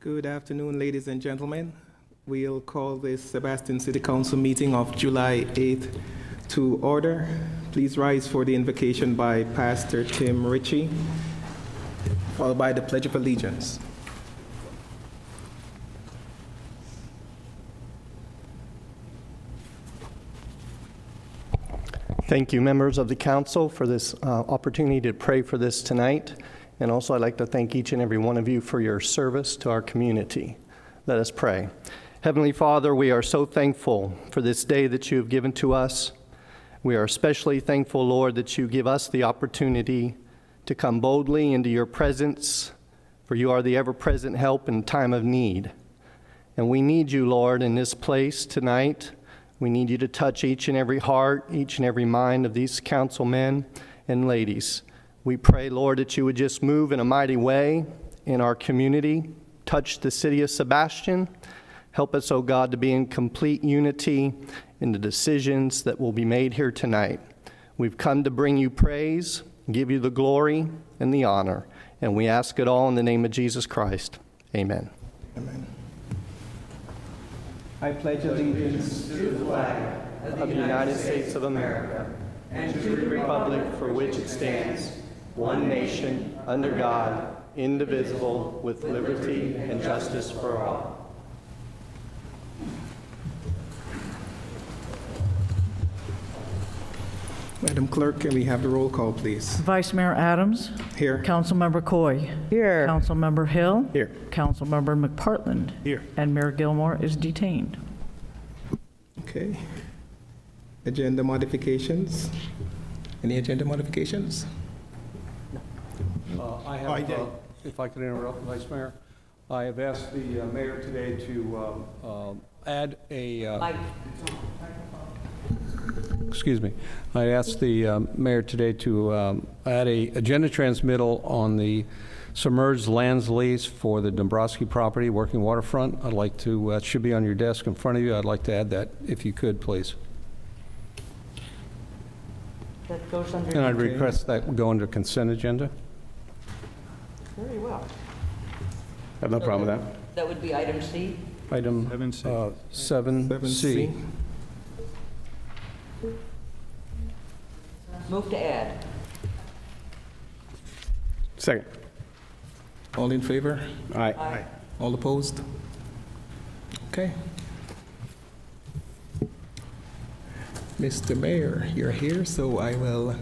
Good afternoon, ladies and gentlemen. We'll call this Sebastian City Council meeting of July 8th to order. Please rise for the invocation by Pastor Tim Ritchie, followed by the Pledge of Allegiance. Thank you, members of the council, for this opportunity to pray for this tonight. And also, I'd like to thank each and every one of you for your service to our community. Let us pray. Heavenly Father, we are so thankful for this day that you have given to us. We are especially thankful, Lord, that you give us the opportunity to come boldly into your presence, for you are the ever-present help in time of need. And we need you, Lord, in this place tonight. We need you to touch each and every heart, each and every mind of these councilmen and ladies. We pray, Lord, that you would just move in a mighty way in our community, touch the city of Sebastian. Help us, oh God, to be in complete unity in the decisions that will be made here tonight. We've come to bring you praise, give you the glory and the honor, and we ask it all in the name of Jesus Christ. Amen. Amen. I pledge allegiance to the flag of the United States of America and to the republic for which it stands, one nation, under God, indivisible, with liberty and justice for all. Madam Clerk, can we have the roll call, please? Vice Mayor Adams. Here. Councilmember Coy. Here. Councilmember Hill. Here. Councilmember McPartland. Here. And Mayor Gilmore is detained. Okay. Agenda modifications? Any agenda modifications? If I could interrupt, Vice Mayor, I have asked the mayor today to add a. Excuse me. I asked the mayor today to add a agenda transmittal on the submerged lands lease for the Dombrowski property, working waterfront. I'd like to, it should be on your desk in front of you. I'd like to add that if you could, please. That goes under. And I'd request that go under consent agenda. Very well. I have no problem with that. That would be item C. Item 7C. 7C. Move to add. Second. All in favor? Aye. Aye. All opposed? Okay. Mr. Mayor, you're here, so I'll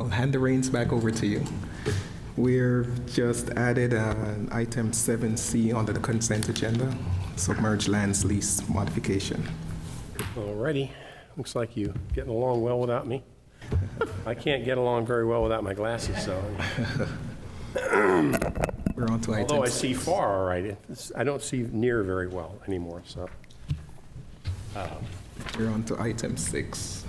hand the reins back over to you. We're just added an item 7C under the consent agenda, submerged lands lease modification. Alrighty. Looks like you getting along well without me. I can't get along very well without my glasses, so. We're on to item. Although I see far all right, I don't see near very well anymore, so. We're on to item 6.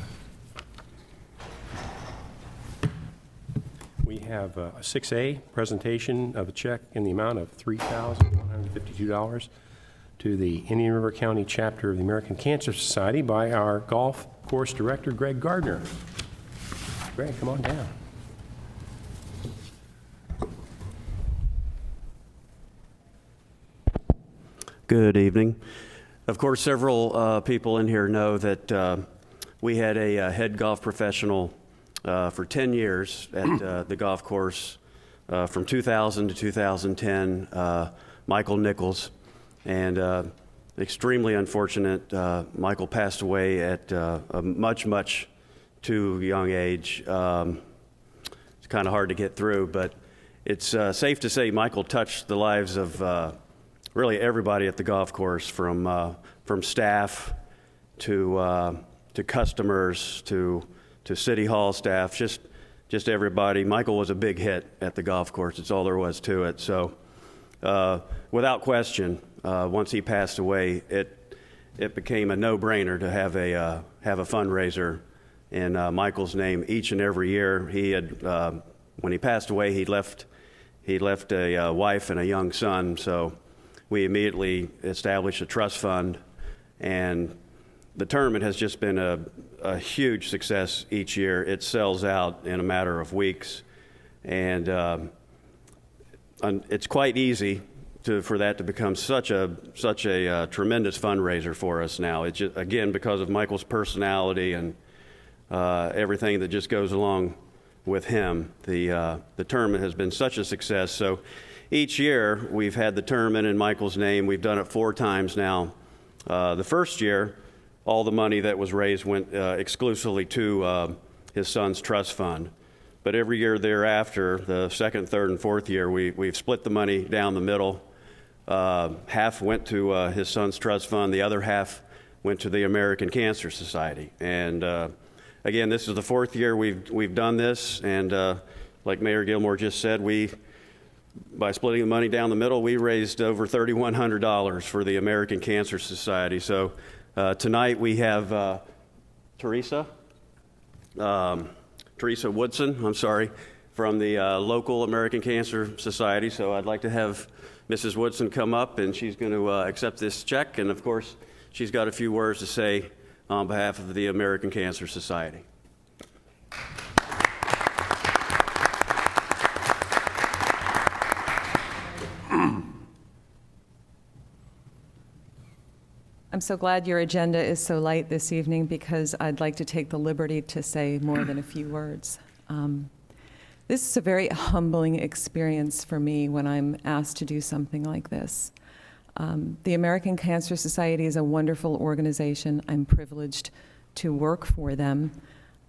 We have a 6A, presentation of a check in the amount of $3,152 to the Indian River County chapter of the American Cancer Society by our golf course director, Greg Gardner. Greg, come on down. Good evening. Of course, several people in here know that we had a head golf professional for 10 years at the golf course from 2000 to 2010, Michael Nichols. And extremely unfortunate, Michael passed away at a much too young age. It's kind of hard to get through, but it's safe to say Michael touched the lives of really everybody at the golf course, from staff to customers to city hall staff, just everybody. Michael was a big hit at the golf course. It's all there was to it. So without question, once he passed away, it became a no-brainer to have a fundraiser in Michael's name each and every year. He had when he passed away, he left a wife and a young son. So we immediately established a trust fund, and the tournament has just been a huge success each year. It sells out in a matter of weeks, and it's quite easy for that to become such a tremendous fundraiser for us now. It's just, again, because of Michael's personality and everything that just goes along with him. The tournament has been such a success. So each year we've had the tournament in Michael's name. We've done it 4 times now. The first year, all the money that was raised went exclusively to his son's trust fund. But every year thereafter, the second, third, and fourth year, we've split the money down the middle. Half went to his son's trust fund. The other half went to the American Cancer Society. And again, this is the 4th year we've done this. And like Mayor Gilmore just said, by splitting the money down the middle, we raised over $3,100 for the American Cancer Society. So tonight we have Teresa Woodson, from the local American Cancer Society. So I'd like to have Mrs. Woodson come up, and she's going to accept this check. And of course, she's got a few words to say on behalf of the American Cancer Society. I'm so glad your agenda is so light this evening, because I'd like to take the liberty to say more than a few words. This is a very humbling experience for me when I'm asked to do something like this. The American Cancer Society is a wonderful organization. I'm privileged to work for them.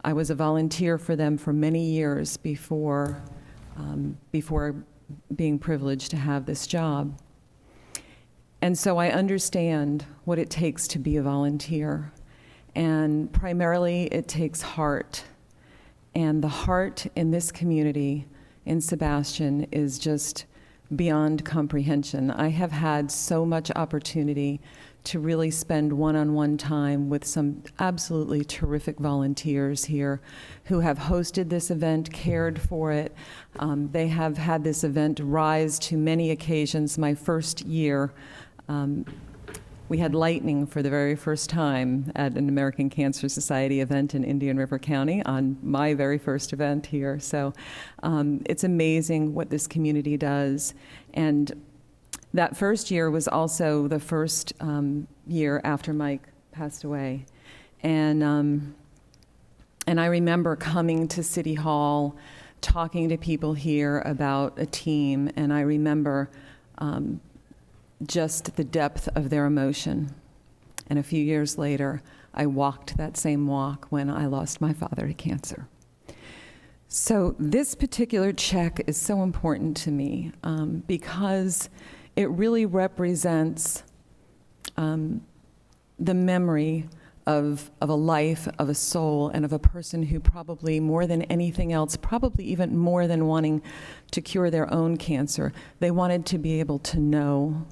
I was a volunteer for them for many years before being privileged to have this job. And so I understand what it takes to be a volunteer. And primarily, it takes heart. And the heart in this community, in Sebastian, is just beyond comprehension. I have had so much opportunity to really spend one-on-one time with some absolutely terrific volunteers here who have hosted this event, cared for it. They have had this event rise to many occasions. My first year, we had lightning for the very first time at an American Cancer Society event in Indian River County on my very first event here. So it's amazing what this community does. And that first year was also the first year after Mike passed away. And I remember coming to City Hall, talking to people here about a team, and I remember just the depth of their emotion. And a few years later, I walked that same walk when I lost my father to cancer. So this particular check is so important to me because it really represents the memory of a life, of a soul, and of a person who probably more than anything else, probably even more than wanting to cure their own cancer, they wanted to be able to know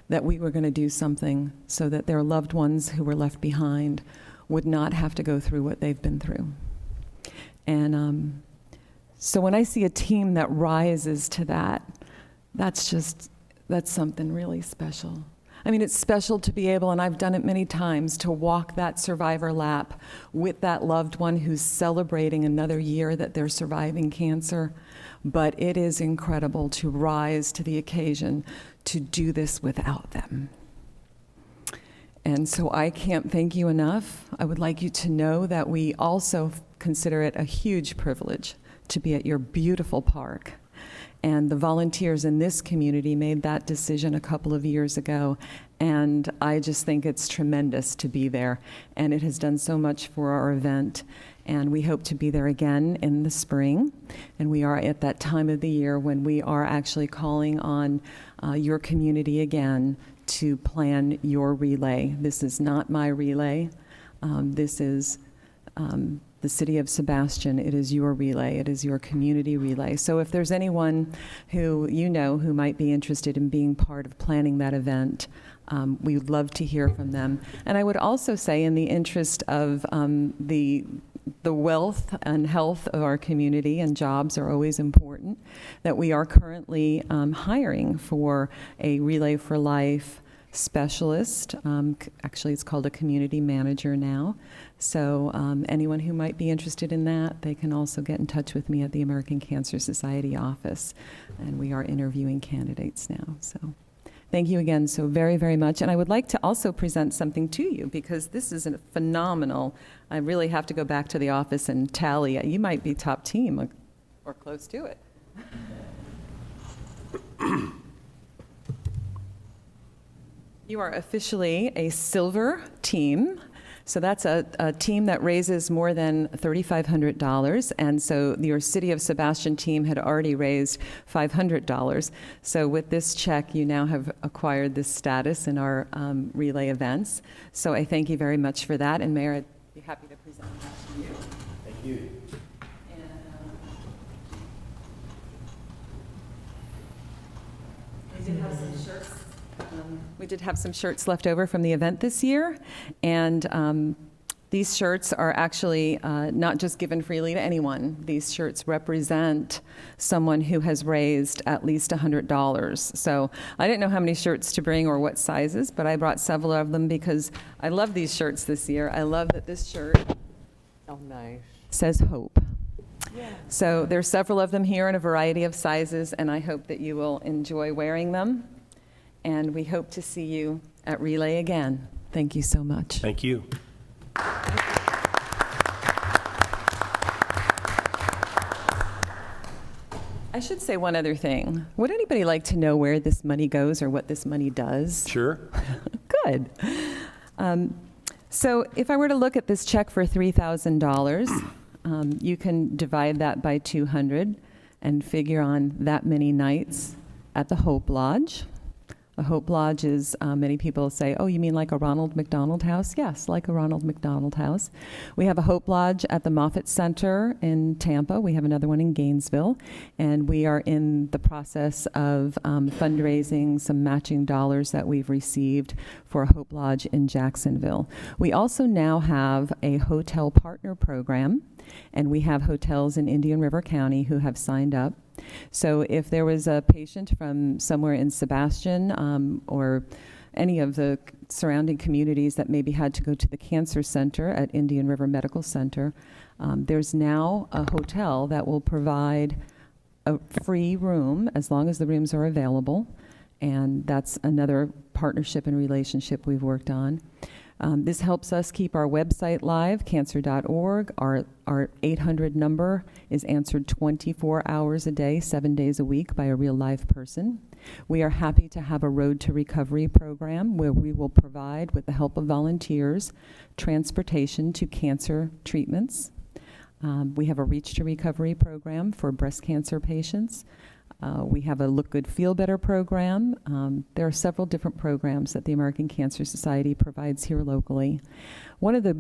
that we were going to do something so that their loved ones who were left behind would not have to go through what they've been through. And so when I see a team that rises to that, that's something really special. I mean, it's special to be able, and I've done it many times, to walk that survivor lap with that loved one who's celebrating another year that they're surviving cancer. But it is incredible to rise to the occasion to do this without them. And so I can't thank you enough. I would like you to know that we also consider it a huge privilege to be at your beautiful park. And the volunteers in this community made that decision a couple of years ago. And I just think it's tremendous to be there. And it has done so much for our event. And we hope to be there again in the spring. And we are at that time of the year when we are actually calling on your community again to plan your relay. This is not my relay. This is the City of Sebastian. It is your relay. It is your community relay. So if there's anyone who you know who might be interested in being part of planning that event, we would love to hear from them. And I would also say, in the interest of the wealth and health of our community, and jobs are always important, that we are currently hiring for a Relay for Life specialist. Actually, it's called a community manager now. So anyone who might be interested in that, they can also get in touch with me at the American Cancer Society office. And we are interviewing candidates now. So Thank you again so very, very much. And I would like to also present something to you because this is a phenomenal. I really have to go back to the office and tally. You might be top team or close to it. You are officially a silver team. So that's a team that raises more than $3,500. And so your City of Sebastian team had already raised $500. So with this check, you now have acquired this status in our relay events. So I thank you very much for that. And Mayor, I'd be happy to present that to you. Thank you. We did have some shirts. We did have some shirts left over from the event this year, and these shirts are actually not just given freely to anyone. These shirts represent someone who has raised at least $100. So I didn't know how many shirts to bring or what sizes, but I brought several of them because I love these shirts this year. I love that this shirt says hope. So there's several of them here in a variety of sizes, and I hope that you will enjoy wearing them. And we hope to see you at Relay again. Thank you so much. Thank you. I should say one other thing. Would anybody like to know where this money goes or what this money does? Sure. Good. So if I were to look at this check for $3,000, you can divide that by 200 and figure on that many nights at the Hope Lodge. The Hope Lodge is, many people say, oh, you mean like a Ronald McDonald House? Yes, like a Ronald McDonald House. We have a Hope Lodge at the Moffett Center in Tampa. We have another one in Gainesville. And we are in the process of fundraising some matching dollars that we've received for a Hope Lodge in Jacksonville. We also now have a hotel partner program, and we have hotels in Indian River County who have signed up. So if there was a patient from somewhere in Sebastian or any of the surrounding communities that maybe had to go to the cancer center at Indian River Medical Center, there's now a hotel that will provide a free room as long as the rooms are available. And that's another partnership and relationship we've worked on. This helps us keep our website live, cancer.org. Our 800 number is answered 24 hours a day, 7 days a week by a real live person. We are happy to have a Road to Recovery program where we will provide, with the help of volunteers, transportation to cancer treatments. We have a Reach to Recovery program for breast cancer patients. We have a Look Good, Feel Better program. There are several different programs that the American Cancer Society provides here locally. One of the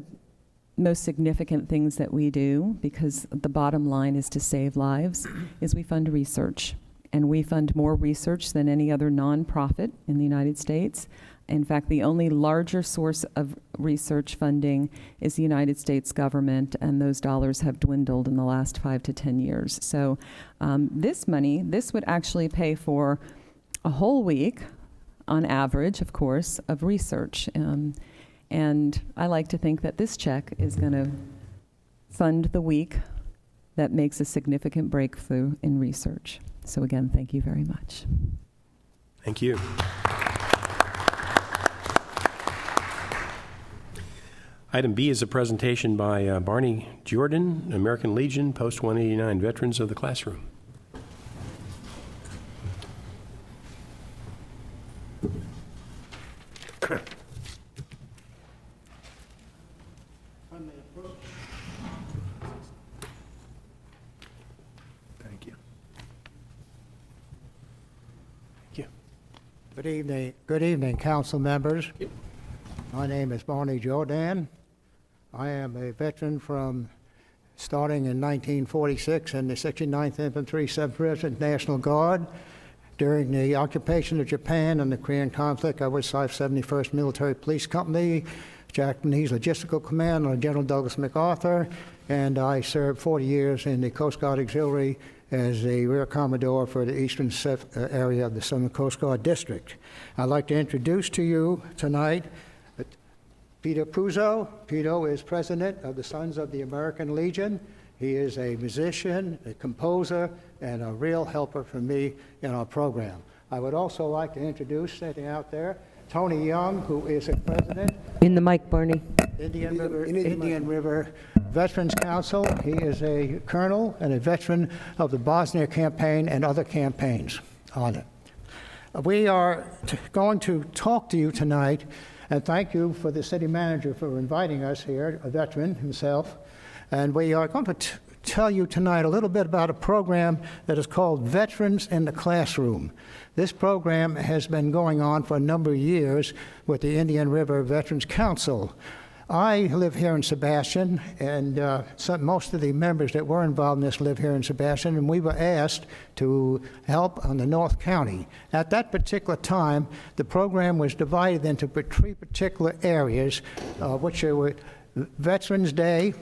most significant things that we do, because the bottom line is to save lives, is we fund research. And we fund more research than any other nonprofit in the United States. In fact, the only larger source of research funding is the United States government, and those dollars have dwindled in the last 5 to 10 years. So this money, this would actually pay for a whole week, on average, of course, of research. And I like to think that this check is going to fund the week that makes a significant breakthrough in research. So again, thank you very much. Thank you. Item B is a presentation by Barney Jordan, American Legion, Post 189, Veterans of the Classroom. Thank you. Thank you. Good evening, council members. My name is Barney Jordan. I am a veteran from starting in 1946 in the 69th Infantry 7th Regiment National Guard. During the occupation of Japan and the Korean conflict, I was 571st Military Police Company, Japanese Logistical Command under General Douglas MacArthur, and I served 40 years in the Coast Guard Auxiliary as the Rear Commodore for the eastern area of the Southern Coast Guard District. I'd like to introduce to you tonight Peter Puzo. Peter is president of the Sons of the American Legion. He is a musician, a composer, and a real helper for me in our program. I would also like to introduce, sitting out there, Tony Young, who is a president, In the mic, Barney. Indian River Veterans Council. He is a colonel and a veteran of the Bosnia campaign and other campaigns on it. We are going to talk to you tonight, and thank you for the city manager for inviting us here, a veteran himself. And we are going to tell you tonight a little bit about a program that is called Veterans in the Classroom. This program has been going on for a number of years with the Indian River Veterans Council. I live here in Sebastian, and most of the members that were involved in this live here in Sebastian, and we were asked to help on the North County. At that particular time, the program was divided into three particular areas, which were Veterans Day,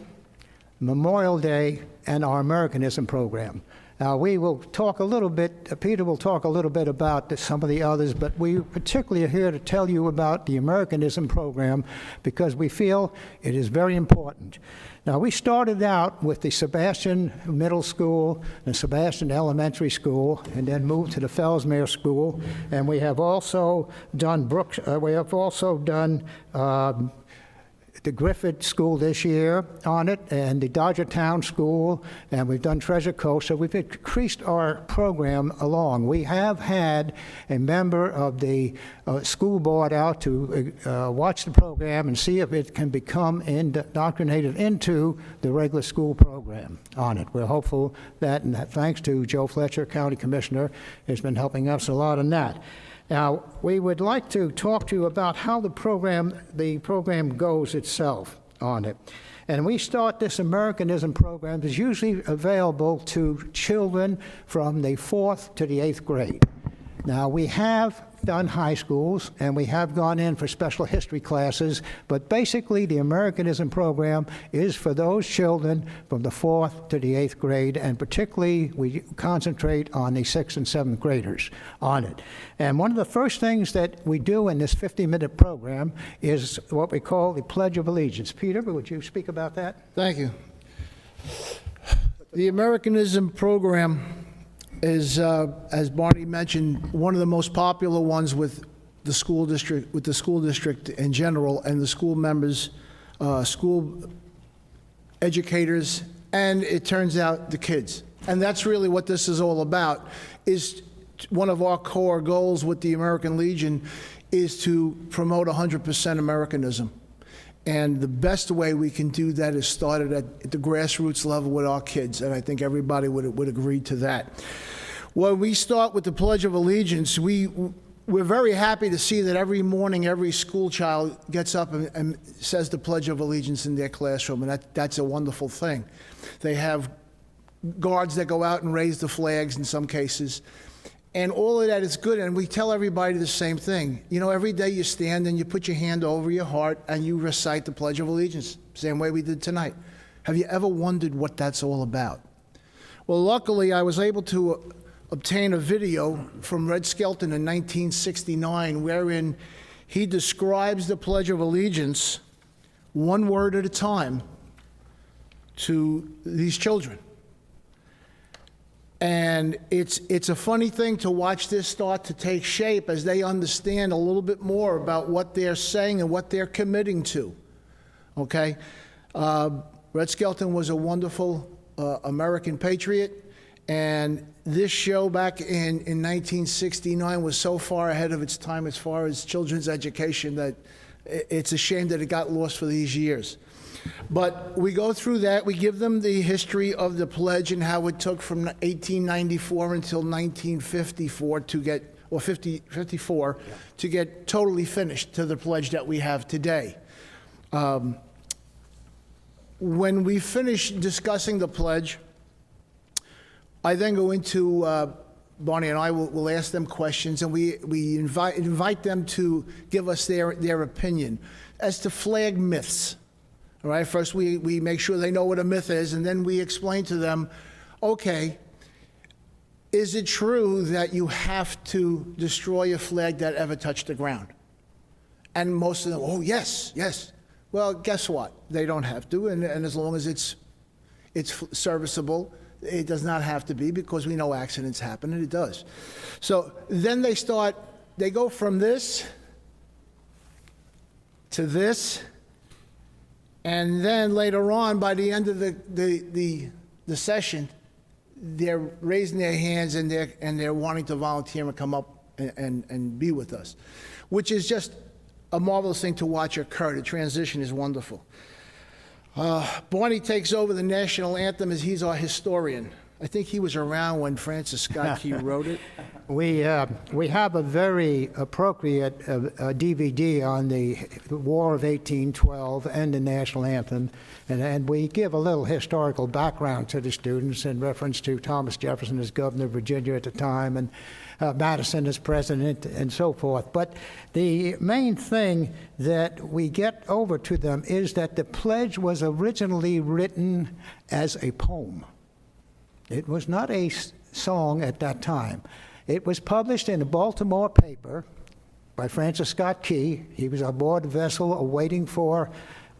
Memorial Day, and our Americanism program. Now, we will talk a little bit, Peter will talk a little bit about some of the others, but we particularly are here to tell you about the Americanism program because we feel it is very important. Now, we started out with the Sebastian Middle School and Sebastian Elementary School, and then moved to the Fellsmere School, and we have also done the Griffith School this year on it, and the Dodgertown School, and we've done Treasure Coast, so we've increased our program along. We have had a member of the school board out to watch the program and see if it can become indoctrinated into the regular school program on it. We're hopeful that, and thanks to Joe Fletcher, County Commissioner, has been helping us a lot on that. Now, we would like to talk to you about how the program goes itself on it. And we start this Americanism program is usually available to children from the 4th to the 8th grade. Now, we have done high schools, and we have gone in for special history classes, but basically the Americanism program is for those children from the 4th to the 8th grade, and particularly we concentrate on the 6th and 7th graders on it. And one of the first things that we do in this 50-minute program is what we call the Pledge of Allegiance. Peter, would you speak about that? Thank you. The Americanism program is, as Barney mentioned, one of the most popular ones with the school district in general, and the school members, school educators, and it turns out the kids. And that's really what this is all about. Is one of our core goals with the American Legion is to promote 100% Americanism. And the best way we can do that is started at the grassroots level with our kids, and I think everybody would agree to that. When we start with the Pledge of Allegiance, we're very happy to see that every morning every school child gets up and says the Pledge of Allegiance in their classroom, and that's a wonderful thing. They have guards that go out and raise the flags in some cases, and all of that is good, and we tell everybody the same thing. You know, every day you stand and you put your hand over your heart and you recite the Pledge of Allegiance, same way we did tonight. Have you ever wondered what that's all about? Well, luckily, I was able to obtain a video from Red Skelton in 1969 wherein he describes the Pledge of Allegiance one word at a time to these children. And it's a funny thing to watch this start to take shape as they understand a little bit more about what they're saying and what they're committing to, okay? Red Skelton was a wonderful American patriot, and this show back in 1969 was so far ahead of its time as far as children's education that it's a shame that it got lost for these years. But we go through that. We give them the history of the pledge and how it took from 1894 until 1954 to get, or 54, to get totally finished to the pledge that we have today. When we finish discussing the pledge, I then go into, Barney and I will ask them questions, and we invite them to give us their opinion as to flag myths. All right, first we make sure they know what a myth is, and then we explain to them, okay, is it true that you have to destroy a flag that ever touched the ground? And most of them, oh, yes, yes. Well, guess what? They don't have to, and as long as it's serviceable, It does not have to be, because we know accidents happen, and it does. So then they go from this to this, and then later on, by the end of the session, they're raising their hands and they're wanting to volunteer and come up and be with us, which is just a marvelous thing to watch occur. The transition is wonderful. Barney takes over the national anthem as he's our historian. I think he was around when Francis Scott Key wrote it. We have a very appropriate DVD on the War of 1812 and the national anthem, and we give a little historical background to the students in reference to Thomas Jefferson as governor of Virginia at the time, and Madison as president, and so forth. But the main thing that we get over to them is that the pledge was originally written as a poem. It was not a song at that time. It was published in a Baltimore paper by Francis Scott Key. He was aboard the vessel awaiting for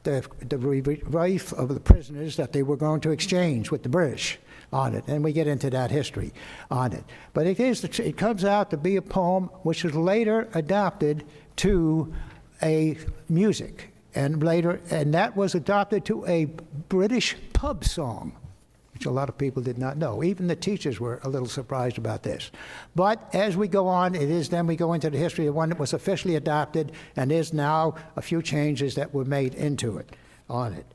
the relief of the prisoners that they were going to exchange with the British on it, and we get into that history on it. But it comes out to be a poem which was later adopted to a music, and that was adopted to a British pub song, which a lot of people did not know. Even the teachers were a little surprised about this. But as we go on, then we go into the history of one that was officially adopted, and there's now a few changes that were made into it, on it.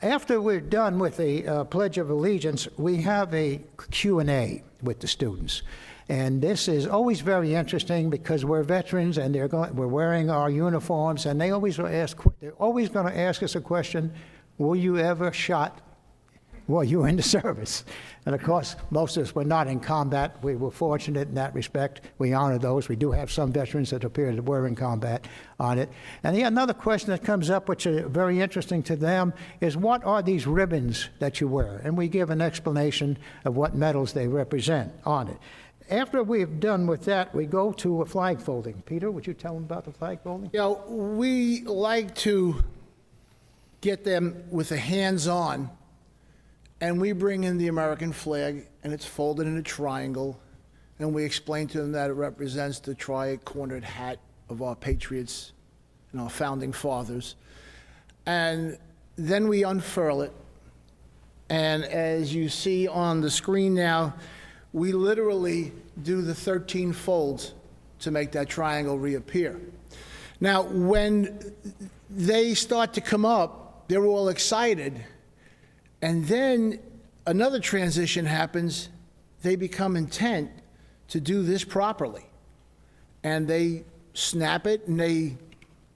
After we're done with the Pledge of Allegiance, we have a Q&A with the students. And this is always very interesting because we're veterans and we're wearing our uniforms, and they're always going to ask us a question: were you ever shot while you were in the service? And of course, most of us were not in combat. We were fortunate in that respect. We honor those. We do have some veterans that appear that were in combat on it. And another question that comes up, which is very interesting to them, is what are these ribbons that you wear? And we give an explanation of what medals they represent on it. After we've done with that, we go to a flag folding. Peter, would you tell them about the flag folding? Yeah, we like to get them with the hands-on, and we bring in the American flag, and it's folded in a triangle, and we explain to them that it represents the tri-cornered hat of our patriots and our founding fathers. And then we unfurl it, and as you see on the screen now, we literally do the 13 folds to make that triangle reappear. Now, when they start to come up, they're all excited. And then another transition happens. They become intent to do this properly. And they snap it and they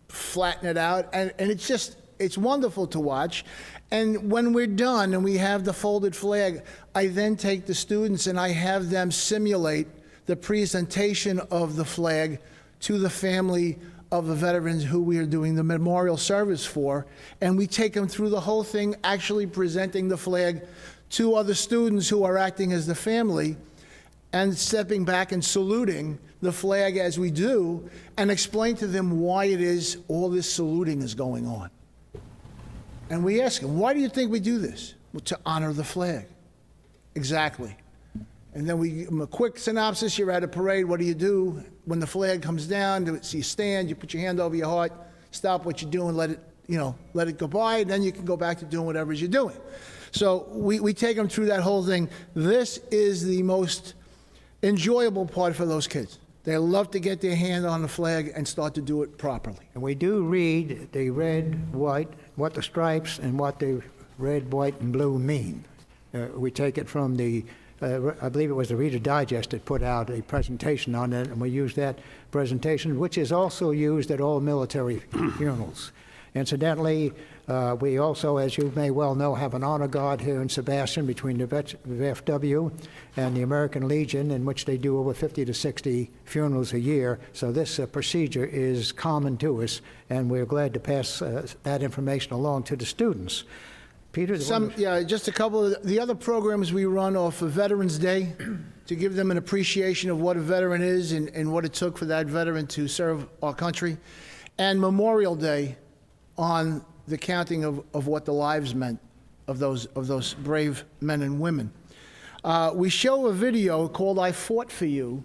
flatten it out. And it's wonderful to watch. And when we're done and we have the folded flag, I then take the students and I have them simulate the presentation of the flag to the family of the veterans who we are doing the memorial service for, and we take them through the whole thing, actually presenting the flag to other students who are acting as the family, and stepping back and saluting the flag as we do, and explain to them why it is all this saluting is going on. And we ask them, why do you think we do this? Well, to honor the flag. Exactly. And then we give them a quick synopsis. You're at a parade. What do you do when the flag comes down? So you stand, you put your hand over your heart, stop what you're doing, let it go by, and then you can go back to doing whatever you're doing. So we take them through that whole thing. This is the most enjoyable part for those kids. They love to get their hand on the flag and start to do it properly. And we do read the red, white, what the stripes and what the red, white, and blue mean. We take it from I believe it was the Reader Digest that put out a presentation on it, and we use that presentation, which is also used at all military funerals. Incidentally, we also, as you may well know, have an honor guard here in Sebastian between the VFW and the American Legion, in which they do over 50 to 60 funerals a year. So this procedure is common to us, and we're glad to pass that information along to the students. Peter? Just a couple of the other programs we run are for Veterans Day, to give them an appreciation of what a veteran is and what it took for that veteran to serve our country, and Memorial Day on the counting of what the lives meant of those brave men and women. We show a video called I Fought For You.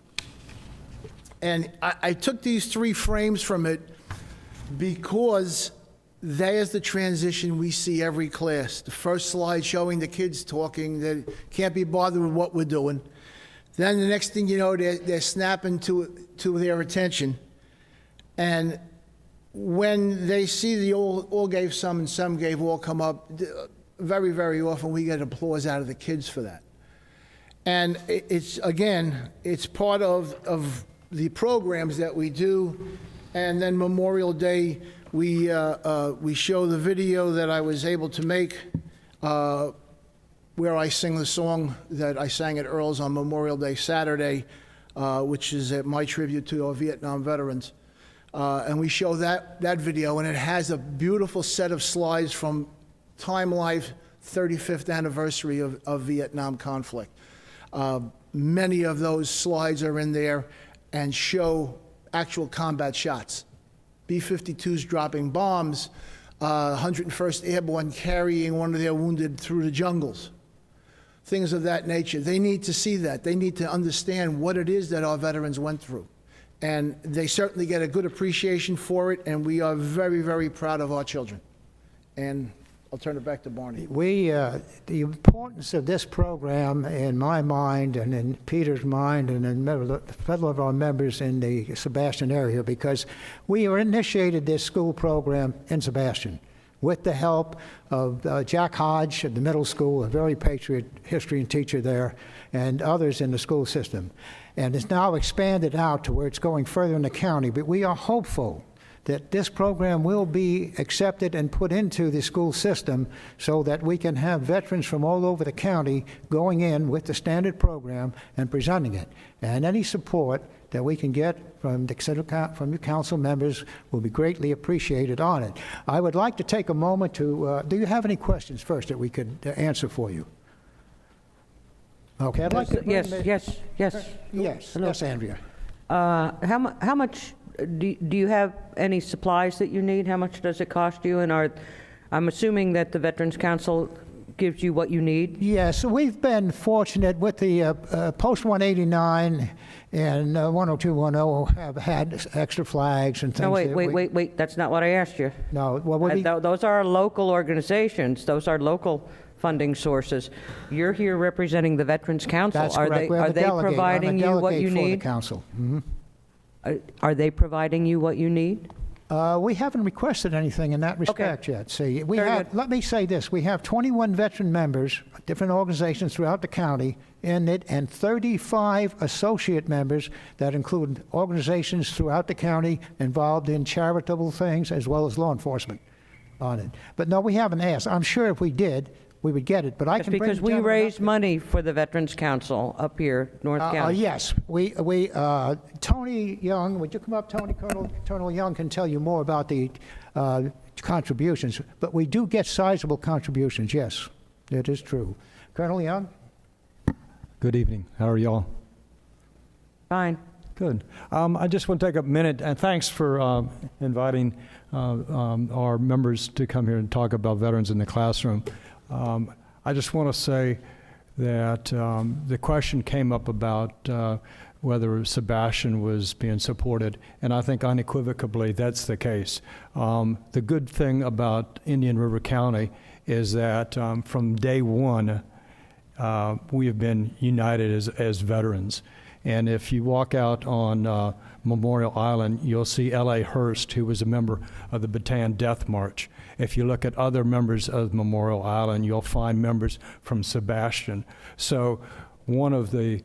And I took these 3 frames from it because there's the transition we see every class. The first slide showing the kids talking, that can't be bothered with what we're doing. Then the next thing you know, they're snapping to their attention. And when they see the all gave some and some gave all come up, very, very often we get applause out of the kids for that. And it's, again, it's part of the programs that we do. And then Memorial Day, we show the video that I was able to make where I sing the song that I sang at Earl's on Memorial Day Saturday, which is my tribute to our Vietnam veterans. And we show that video, and it has a beautiful set of slides from Time Life 35th anniversary of Vietnam conflict. Many of those slides are in there and show actual combat shots. B-52s dropping bombs, 101st Airborne carrying one of their wounded through the jungles. Things of that nature. They need to see that. They need to understand what it is that our veterans went through. And they certainly get a good appreciation for it, and we are very, very proud of our children. And I'll turn it back to Barney. The importance of this program, in my mind and in Peter's mind and in several of our members in the Sebastian area, because we initiated this school program in Sebastian with the help of Jack Hodge at the middle school, a very patriot history teacher there, and others in the school system. And it's now expanded out to where it's going further in the county, but we are hopeful that this program will be accepted and put into the school system so that we can have veterans from all over the county going in with the standard program and presenting it. And any support that we can get from your council members will be greatly appreciated on it. I would like to take a moment to, do you have any questions first that we could answer for you? Okay, I'd like to bring Yes, Andrea. How much, do you have any supplies that you need? How much does it cost you? And I'm assuming that the Veterans Council gives you what you need? Yes, we've been fortunate with the Post 189 and 10210 have had extra flags and things. No, wait. That's not what I asked you. No, what those are local organizations. Those are local funding sources. You're here representing the Veterans Council. That's correct. Are they providing you what you need? The council. Mm-hmm. Are they providing you what you need? We haven't requested anything in that respect yet. See, let me say this. We have 21 veteran members, different organizations throughout the county in it, and 35 associate members that include organizations throughout the county involved in charitable things as well as law enforcement on it. But no, we haven't asked. I'm sure if we did, we would get it, but I can bring because we raise money for the Veterans Council up here, North County. Yes, Tony Young, would you come up, Tony? Colonel Young can tell you more about the contributions, but we do get sizable contributions, yes, it is true. Colonel Young? Good evening, how are y'all? Fine. Good. I just want to take a minute, and thanks for inviting our members to come here and talk about veterans in the classroom. I just want to say that the question came up about whether Sebastian was being supported, and I think unequivocally that's the case. The good thing about Indian River County is that from day one, we have been united as veterans. And if you walk out on Memorial Island, you'll see L.A. Hurst, who was a member of the Bataan Death March. If you look at other members of Memorial Island, you'll find members from Sebastian. So one of the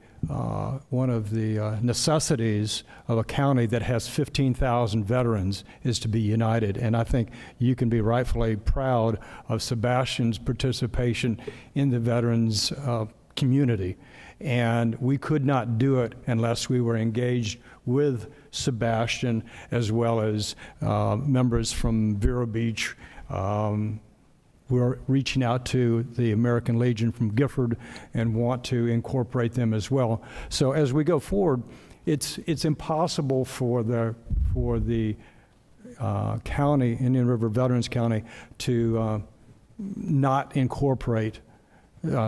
necessities of a county that has 15,000 veterans is to be united. And I think you can be rightfully proud of Sebastian's participation in the veterans community. And we could not do it unless we were engaged with Sebastian, as well as members from Vero Beach. We're reaching out to the American Legion from Gifford and want to incorporate them as well. So as we go forward, it's impossible for the county, Indian River Veterans County, to not incorporate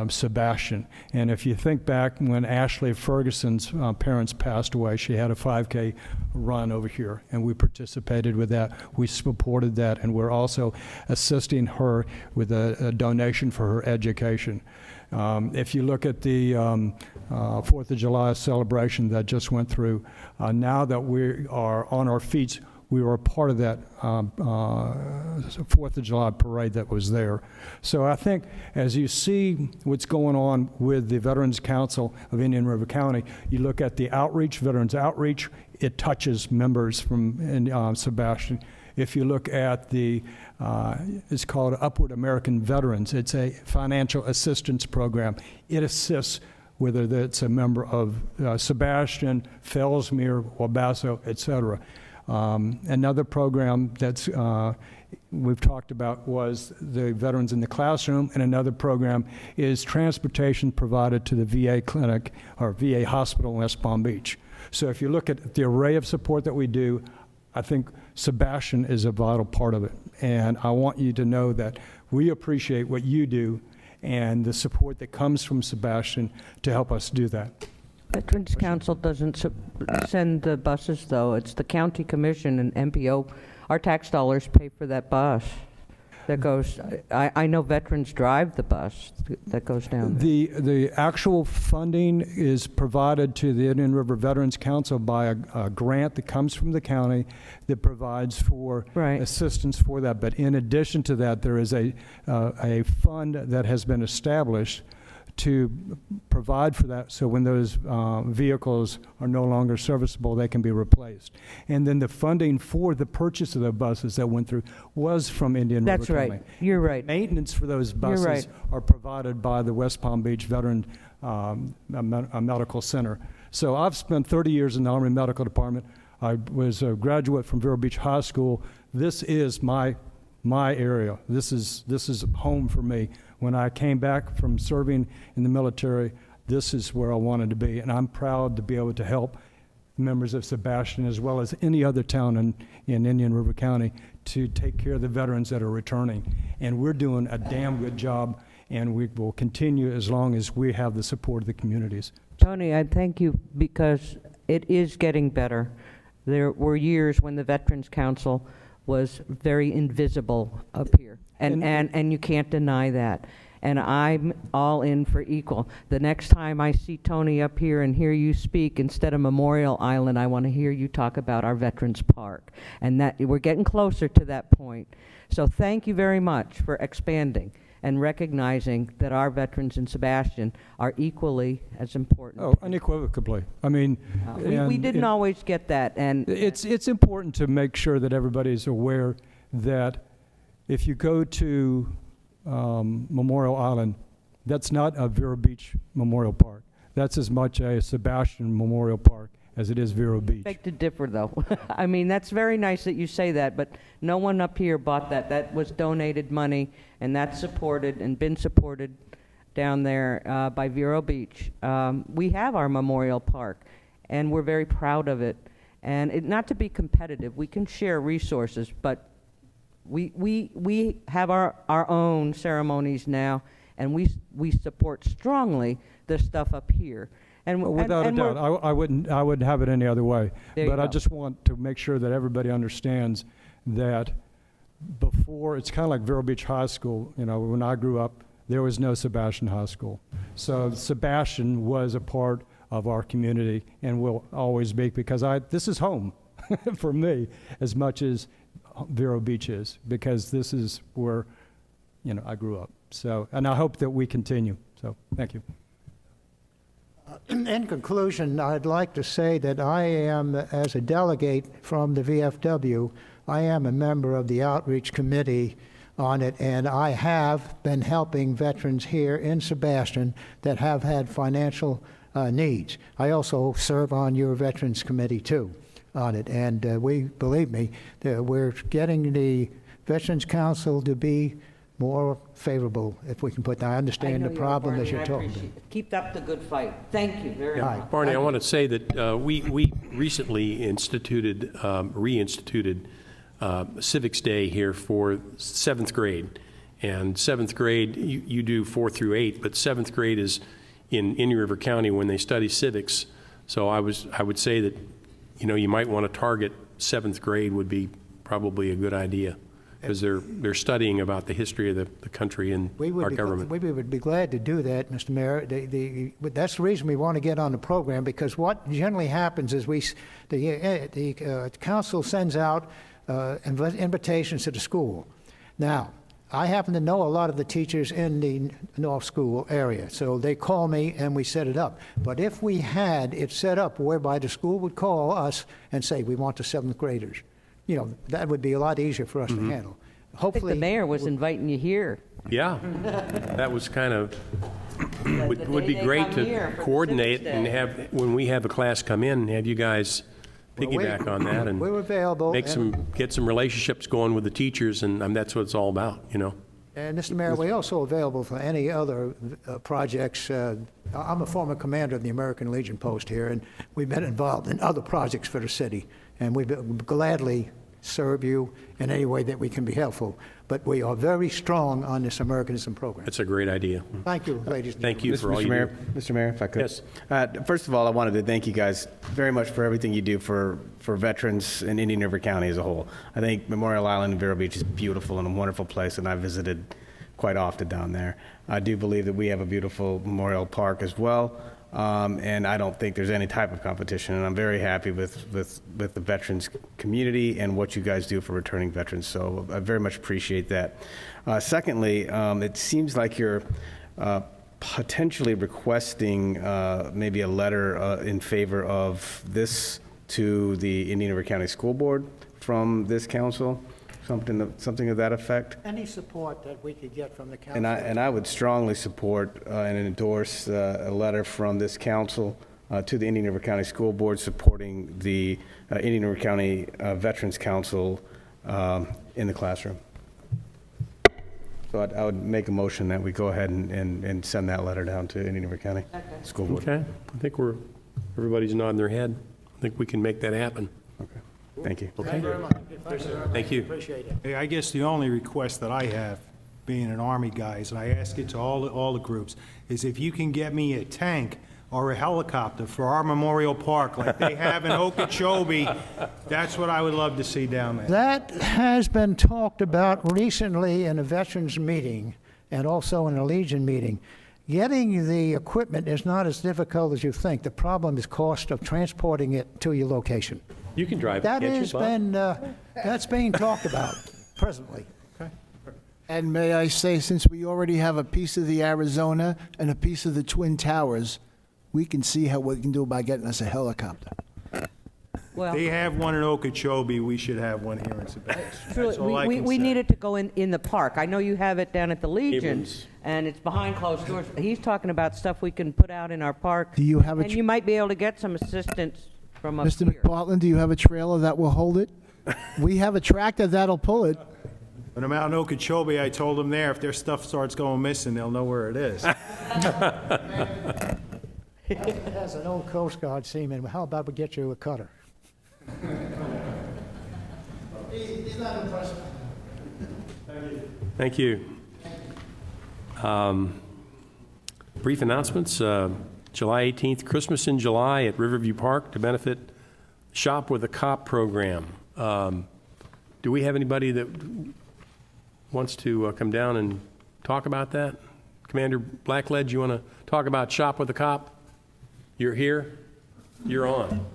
Sebastian. And if you think back when Ashley Ferguson's parents passed away, she had a 5K run over here, and we participated with that. We supported that, and we're also assisting her with a donation for her education. If you look at the 4th of July celebration that just went through, now that we are on our feet, we were a part of that 4th of July parade that was there. So I think as you see what's going on with the Veterans Council of Indian River County, you look at the outreach, Veterans Outreach, it touches members from Sebastian. If you look at the, it's called Upward American Veterans. It's a financial assistance program. It assists whether that's a member of Sebastian, Fellsmere, Wabasso, et cetera. Another program that's we've talked about was the Veterans in the Classroom, and another program is transportation provided to the VA clinic or VA hospital in West Palm Beach. So if you look at the array of support that we do, I think Sebastian is a vital part of it. And I want you to know that we appreciate what you do and the support that comes from Sebastian to help us do that. Veterans Council doesn't send the buses, though. It's the county commission and MPO. Our tax dollars pay for that bus that goes. I know veterans drive the bus that goes down there. The actual funding is provided to the Indian River Veterans Council by a grant that comes from the county that provides for assistance for that. But in addition to that, there is a fund that has been established to provide for that, so when those vehicles are no longer serviceable, they can be replaced. And then the funding for the purchase of the buses that went through was from Indian River County. That's right. You're right. Maintenance for those buses are provided by the West Palm Beach Veteran Medical Center. So I've spent 30 years in the Army Medical Department. I was a graduate from Vero Beach High School. This is my area. This is home for me. When I came back from serving in the military, this is where I wanted to be, and I'm proud to be able to help members of Sebastian as well as any other town in Indian River County to take care of the veterans that are returning. And we're doing a damn good job, and we will continue as long as we have the support of the communities. Tony, I thank you because it is getting better. There were years when the Veterans Council was very invisible up here. And you can't deny that. And I'm all in for equal. The next time I see Tony up here and hear you speak, instead of Memorial Island, I want to hear you talk about our Veterans Park. And that we're getting closer to that point. So thank you very much for expanding and recognizing that our veterans in Sebastian are equally as important. Oh, unequivocally. I mean, we didn't always get that. And it's important to make sure that everybody's aware that if you go to Memorial Island, that's not a Vero Beach Memorial Park. That's as much a Sebastian Memorial Park as it is Vero Beach. I beg to differ, though. I mean, that's very nice that you say that, but no one up here bought that. That was donated money, and that's supported and been supported down there by Vero Beach. We have our Memorial Park, and we're very proud of it. And not to be competitive, we can share resources, but we have our own ceremonies now, and we support strongly the stuff up here. And without a doubt, I wouldn't have it any other way. But I just want to make sure that everybody understands that before, it's kind of like Vero Beach High School. You know, when I grew up, there was no Sebastian High School. So Sebastian was a part of our community and will always be, because this is home for me as much as Vero Beach is, because this is where, I grew up. So, and I hope that we continue. So, thank you. In conclusion, I'd like to say that I am, as a delegate from the VFW, I am a member of the outreach committee on it, and I have been helping veterans here in Sebastian that have had financial needs. I also serve on your veterans committee too on it, and believe me, we're getting the Veterans Council to be more favorable, if we can put that. I understand the problem that you're talking about. Keep up the good fight. Thank you very much. Barney, I want to say that we recently reinstituted Civics Day here for 7th grade. And 7th grade, you do 4 through 8, but 7th grade is in Indian River County when they study civics. So I would say that, you might want to target 7th grade would be probably a good idea, because they're studying about the history of the country and our government. We would be glad to do that, Mr. Mayor. That's the reason we want to get on the program, because what generally happens is the council sends out invitations to the school. Now, I happen to know a lot of the teachers in the North School area, so they call me and we set it up. But if we had it set up whereby the school would call us and say, we want the 7th graders, that would be a lot easier for us to handle. I Hopefully, think the mayor was inviting you here. Yeah, that was kind of, would be day they great come to here for coordinate Civics and Day. have, when we have a class come in, have you guys piggyback on that and we're available. get some relationships going with the teachers, and that's what it's all about, And Mr. Mayor, we're also available for any other projects. I'm a former commander of the American Legion post here, and we've been involved in other projects for the city, and we gladly serve you in any way that we can be helpful. But we are very strong on this Americanism program. That's a great idea. Thank you, ladies and Thank you for all you do. Mr. Mayor, if I could. Yes. First of all, I wanted to thank you guys very much for everything you do for veterans in Indian River County as a whole. I think Memorial Island and Vero Beach is beautiful and a wonderful place, and I visited quite often down there. I do believe that we have a beautiful memorial park as well, and I don't think there's any type of competition, and I'm very happy with the veterans community and what you guys do for returning veterans, so I very much appreciate that. Secondly, it seems like you're potentially requesting maybe a letter in favor of this to the Indian River County School Board from this council, something of that effect. Any support that we could get from the council. And I would strongly support and endorse a letter from this council to the Indian River County School Board supporting the Indian River County Veterans Council in the classroom. So I would make a motion that we go ahead and send that letter down to Indian River County School Board. Okay, I think everybody's nodding their head. I think we can make that happen. Okay. Thank you. Thank you very much. Thank you. Appreciate it. Hey, I guess the only request that I have, being an Army guy, and I ask it to all the groups, is if you can get me a tank or a helicopter for our Memorial Park like they have in Okeechobee, that's what I would love to see down there. That has been talked about recently in a veterans meeting and also in a Legion meeting. Getting the equipment is not as difficult as you think. The problem is cost of transporting it to your location. You can drive. That can't you, has Bob? been, that's being talked about presently. And may I say, since we already have a piece of the Arizona and a piece of the Twin Towers, we can see what we can do by getting us a helicopter. Well, They have one in Okeechobee, we should have one here in Sebastian. truly, That's all I we can we say. need it to go in the park. I know you have it down at the Legion, Abrams. and it's behind closed doors. He's talking about stuff we can put out in our park. Do you have a And you might be able to get some assistance from up Mr. here. McPartland, do you have a trailer that will hold it? We have a tractor that'll pull it. When I'm out in Okeechobee, I told them there, if their stuff starts going missing, they'll know where it is. As an old Coast Guard seaman, how about we get you a cutter? He's not impressed. Thank you. Brief announcements. July 18th, Christmas in July at Riverview Park to benefit Shop with a Cop program. Do we have anybody that wants to come down and talk about that? Commander Blackledge, you want to talk about Shop with a Cop? You're here. You're on.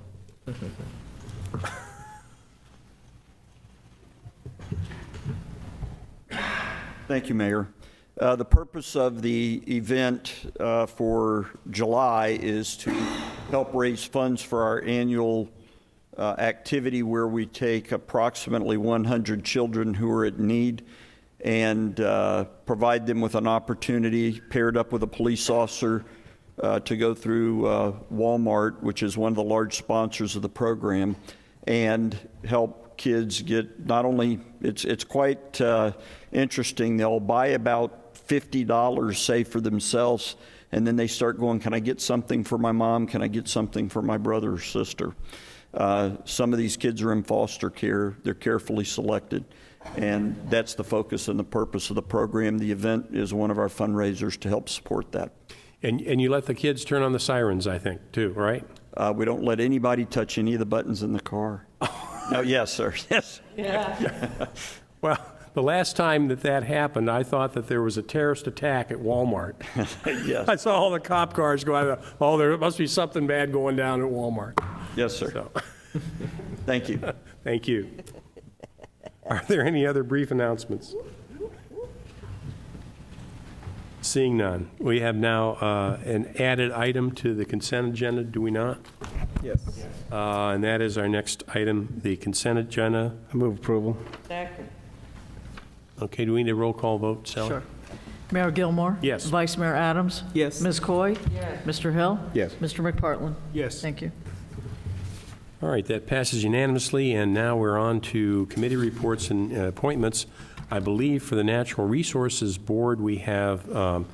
Thank you, Mayor. The purpose of the event for July is to help raise funds for our annual activity where we take approximately 100 children who are at need and provide them with an opportunity, paired up with a police officer, to go through Walmart, which is one of the large sponsors of the program, and help kids get not only, it's quite interesting, they'll buy about $50, say, for themselves, and then they start going, can I get something for my mom? Can I get something for my brother or sister? Some of these kids are in foster care. They're carefully selected. And that's the focus and the purpose of the program. The event is one of our fundraisers to help support that. And you let the kids turn on the sirens, I think, too, right? We don't let anybody touch any of the buttons in the car. No, yes, sir, yes. Well, the last time that happened, I thought that there was a terrorist attack at Walmart. Yes. I saw all the cop cars go out. Oh, there must be something bad going down at Walmart. Yes, sir. So, Thank you. thank you. Are there any other brief announcements? Seeing none, we have now an added item to the consent agenda, do we not? Yes. And that is our next item, the consent agenda. I move approval. Second. Okay, do we need a roll call vote, Sally? Sure. Mayor Gilmore? Yes. Vice Mayor Adams? Yes. Ms. Coy? Yes. Mr. Hill? Yes. Mr. McPartlin? Yes. Thank you. All right, that passes unanimously, and now we're on to committee reports and appointments. I believe for the Natural Resources Board, we have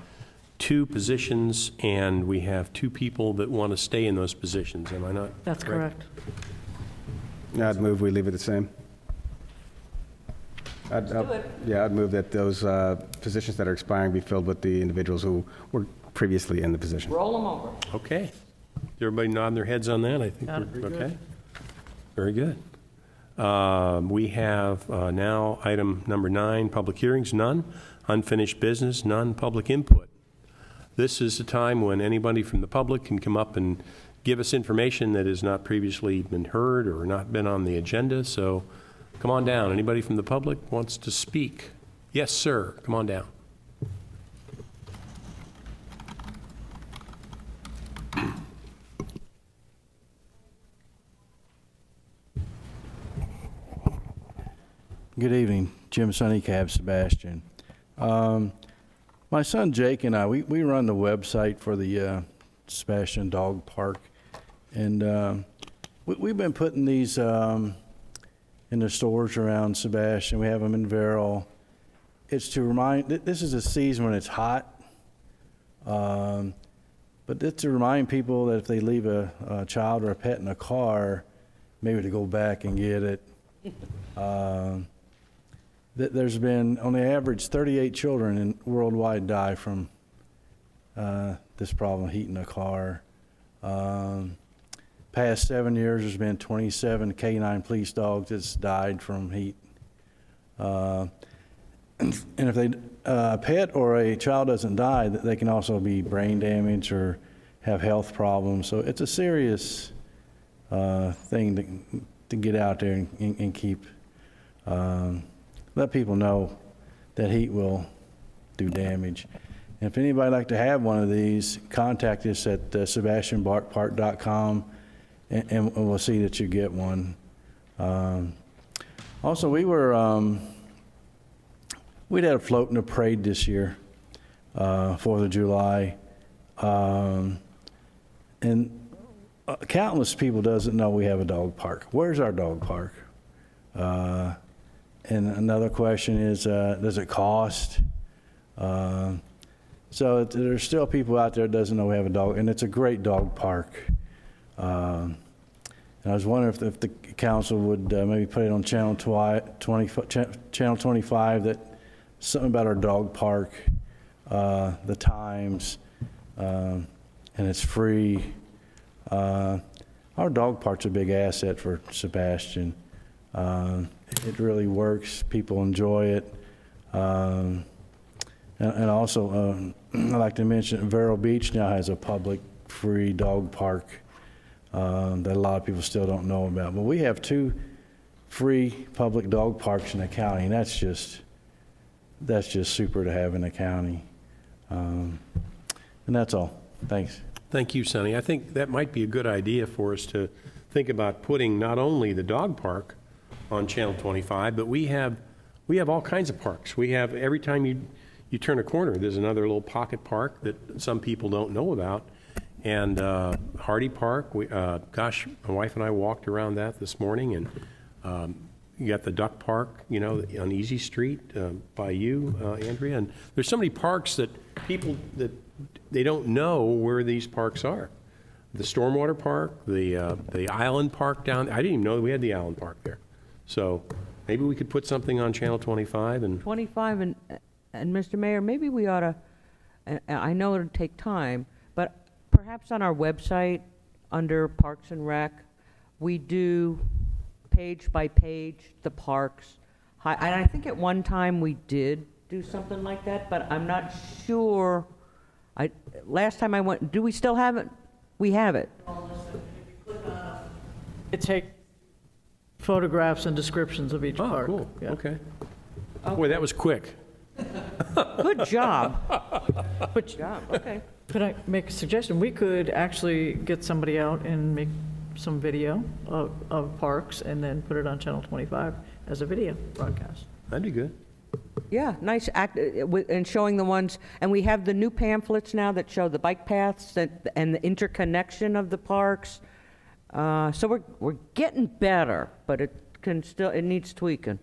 2 positions, and we have 2 people that want to stay in those positions. Am I not? That's correct. I'd move we leave it the same. I'd move that those positions that are expiring be filled with the individuals who were previously in the position. Roll them over. Okay. Is everybody nodding their heads on that? I think we're okay. Very good. We have now item number 9, public hearings, none. Unfinished business, none. Public input. This is a time when anybody from the public can come up and give us information that has not previously been heard or not been on the agenda. So come on down. Anybody from the public wants to speak? Yes, sir. Come on down. Good evening, Jim Sonny Cab Sebastian. My son Jake and I, we run the website for the Sebastian Dog Park, and we've been putting these in the stores around Sebastian. We have them in Verrill. It's to remind, this is a season when it's hot, but it's to remind people that if they leave a child or a pet in a car, maybe to go back and get it. There's been, on the average, 38 children worldwide die from this problem, heating a car. Past 7 years, there's been 27 canine police dogs that's died from heat. And if a pet or a child doesn't die, they can also be brain damage or have health problems. So it's a serious thing to get out there and keep. Let people know that heat will do damage. And if anybody would like to have one of these, contact us at sebastianbarkpark.com and we'll see that you get one. Also, we'd had a float in a parade this year, 4th of July. And countless people doesn't know we have a dog park. Where's our dog park? And another question is, does it cost? So there's still people out there that doesn't know we have a dog, and it's a great dog park. And I was wondering if the council would maybe put it on Channel 25, that something about our dog park, the times, and it's free. Our dog park's a big asset for Sebastian. It really works. People enjoy it. And also, I'd like to mention Vero Beach now has a public free dog park that a lot of people still don't know about. But we have 2 free public dog parks in the county, and that's just super to have in the county. And that's all. Thanks. Thank you, Sonny. I think that might be a good idea for us to think about putting not only the dog park on Channel 25, but we have all kinds of parks. We have, every time you turn a corner, there's another little pocket park that some people don't know about. And Hardy Park, gosh, my wife and I walked around that this morning, and you got the Duck Park, on Easy Street by you, Andrea. And there's so many parks that people, that they don't know where these parks are. The Stormwater Park, the Island Park down, I didn't even know that we had the Island Park there. So Maybe we could put something on Channel 25 and 25, and Mr. Mayor, maybe we ought to, I know it'll take time, but perhaps on our website, under Parks and Rec, we do page by page the parks. And I think at one time we did do something like that, but I'm not sure. Last time I went, do we still have it? We have it. It take photographs and descriptions of each park. Cool. Yeah. Okay. Boy, that was quick. Good job. Good job, okay. Could I make a suggestion? We could actually get somebody out and make some video of parks and then put it on Channel 25 as a video broadcast. That'd be good. Yeah, nice act, and showing the ones, and we have the new pamphlets now that show the bike paths and the interconnection of the parks. So we're getting better, but it needs tweaking.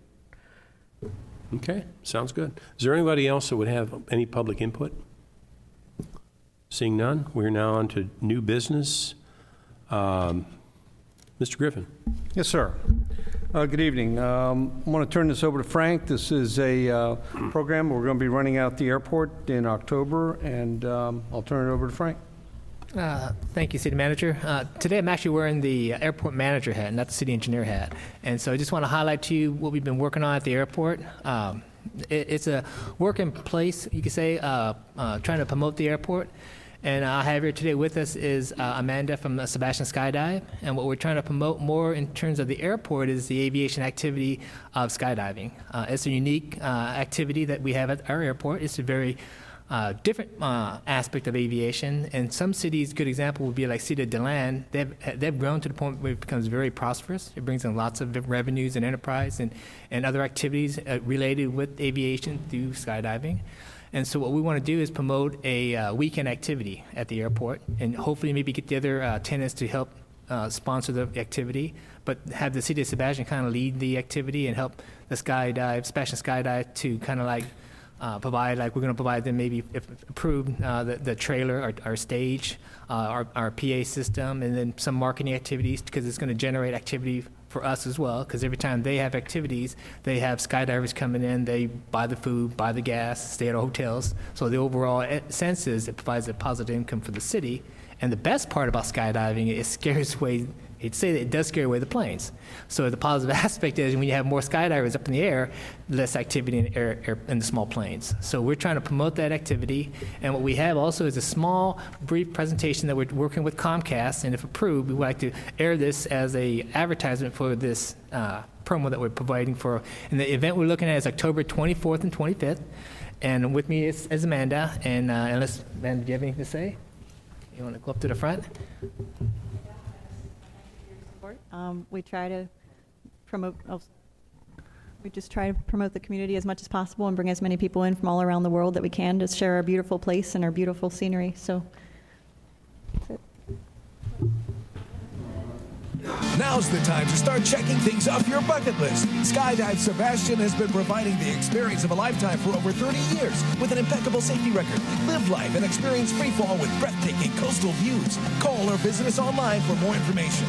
Okay, sounds good. Is there anybody else that would have any public input? Seeing none, we're now on to new business. Mr. Griffin. Yes, sir. Good evening. I want to turn this over to Frank. This is a program we're going to be running out at the airport in October, and I'll turn it over to Frank. Thank you, City Manager. Today I'm actually wearing the airport manager hat, not the city engineer hat. And so I just want to highlight to you what we've been working on at the airport. It's a work in place, you could say, trying to promote the airport. And I have here today with us is Amanda from Sebastian Skydive. And what we're trying to promote more in terms of the airport is the aviation activity of skydiving. It's a unique activity that we have at our airport. It's a very different aspect of aviation. And some cities, good example would be like City of DeLand. They've grown to the point where it becomes very prosperous. It brings in lots of revenues and enterprise and other activities related with aviation through skydiving. And so what we want to do is promote a weekend activity at the airport and hopefully maybe get the other tenants to help sponsor the activity, but have the City of Sebastian kind of lead the activity and help the Sebastian Skydive to kind of like provide, like we're going to provide them maybe, if approved, the trailer, our stage, our PA system, and then some marketing activities because it's going to generate activity for us as well, because every time they have activities, they have skydivers coming in, they buy the food, buy the gas, stay at our hotels. So the overall sense is it provides a positive income for the city. And the best part about skydiving is it scares away, I'd say that it does scare away the planes. So the positive aspect is when you have more skydivers up in the air, less activity in the small planes. So we're trying to promote that activity. And what we have also is a small, brief presentation that we're working with Comcast. And if approved, we would like to air this as a advertisement for this promo that we're providing for. And the event we're looking at is October 24th and 25th. And with me is Amanda. And unless, Amanda, do you have anything to say? You want to go up to the front? We try to promote. We just try to promote the community as much as possible and bring as many people in from all around the world that we can to share our beautiful place and our beautiful scenery. So that's it. Now's the time to start checking things off your bucket list. Skydive Sebastian has been providing the experience of a lifetime for over 30 years with an impeccable safety record. Live life and experience free fall with breathtaking coastal views. Call or visit us online for more information.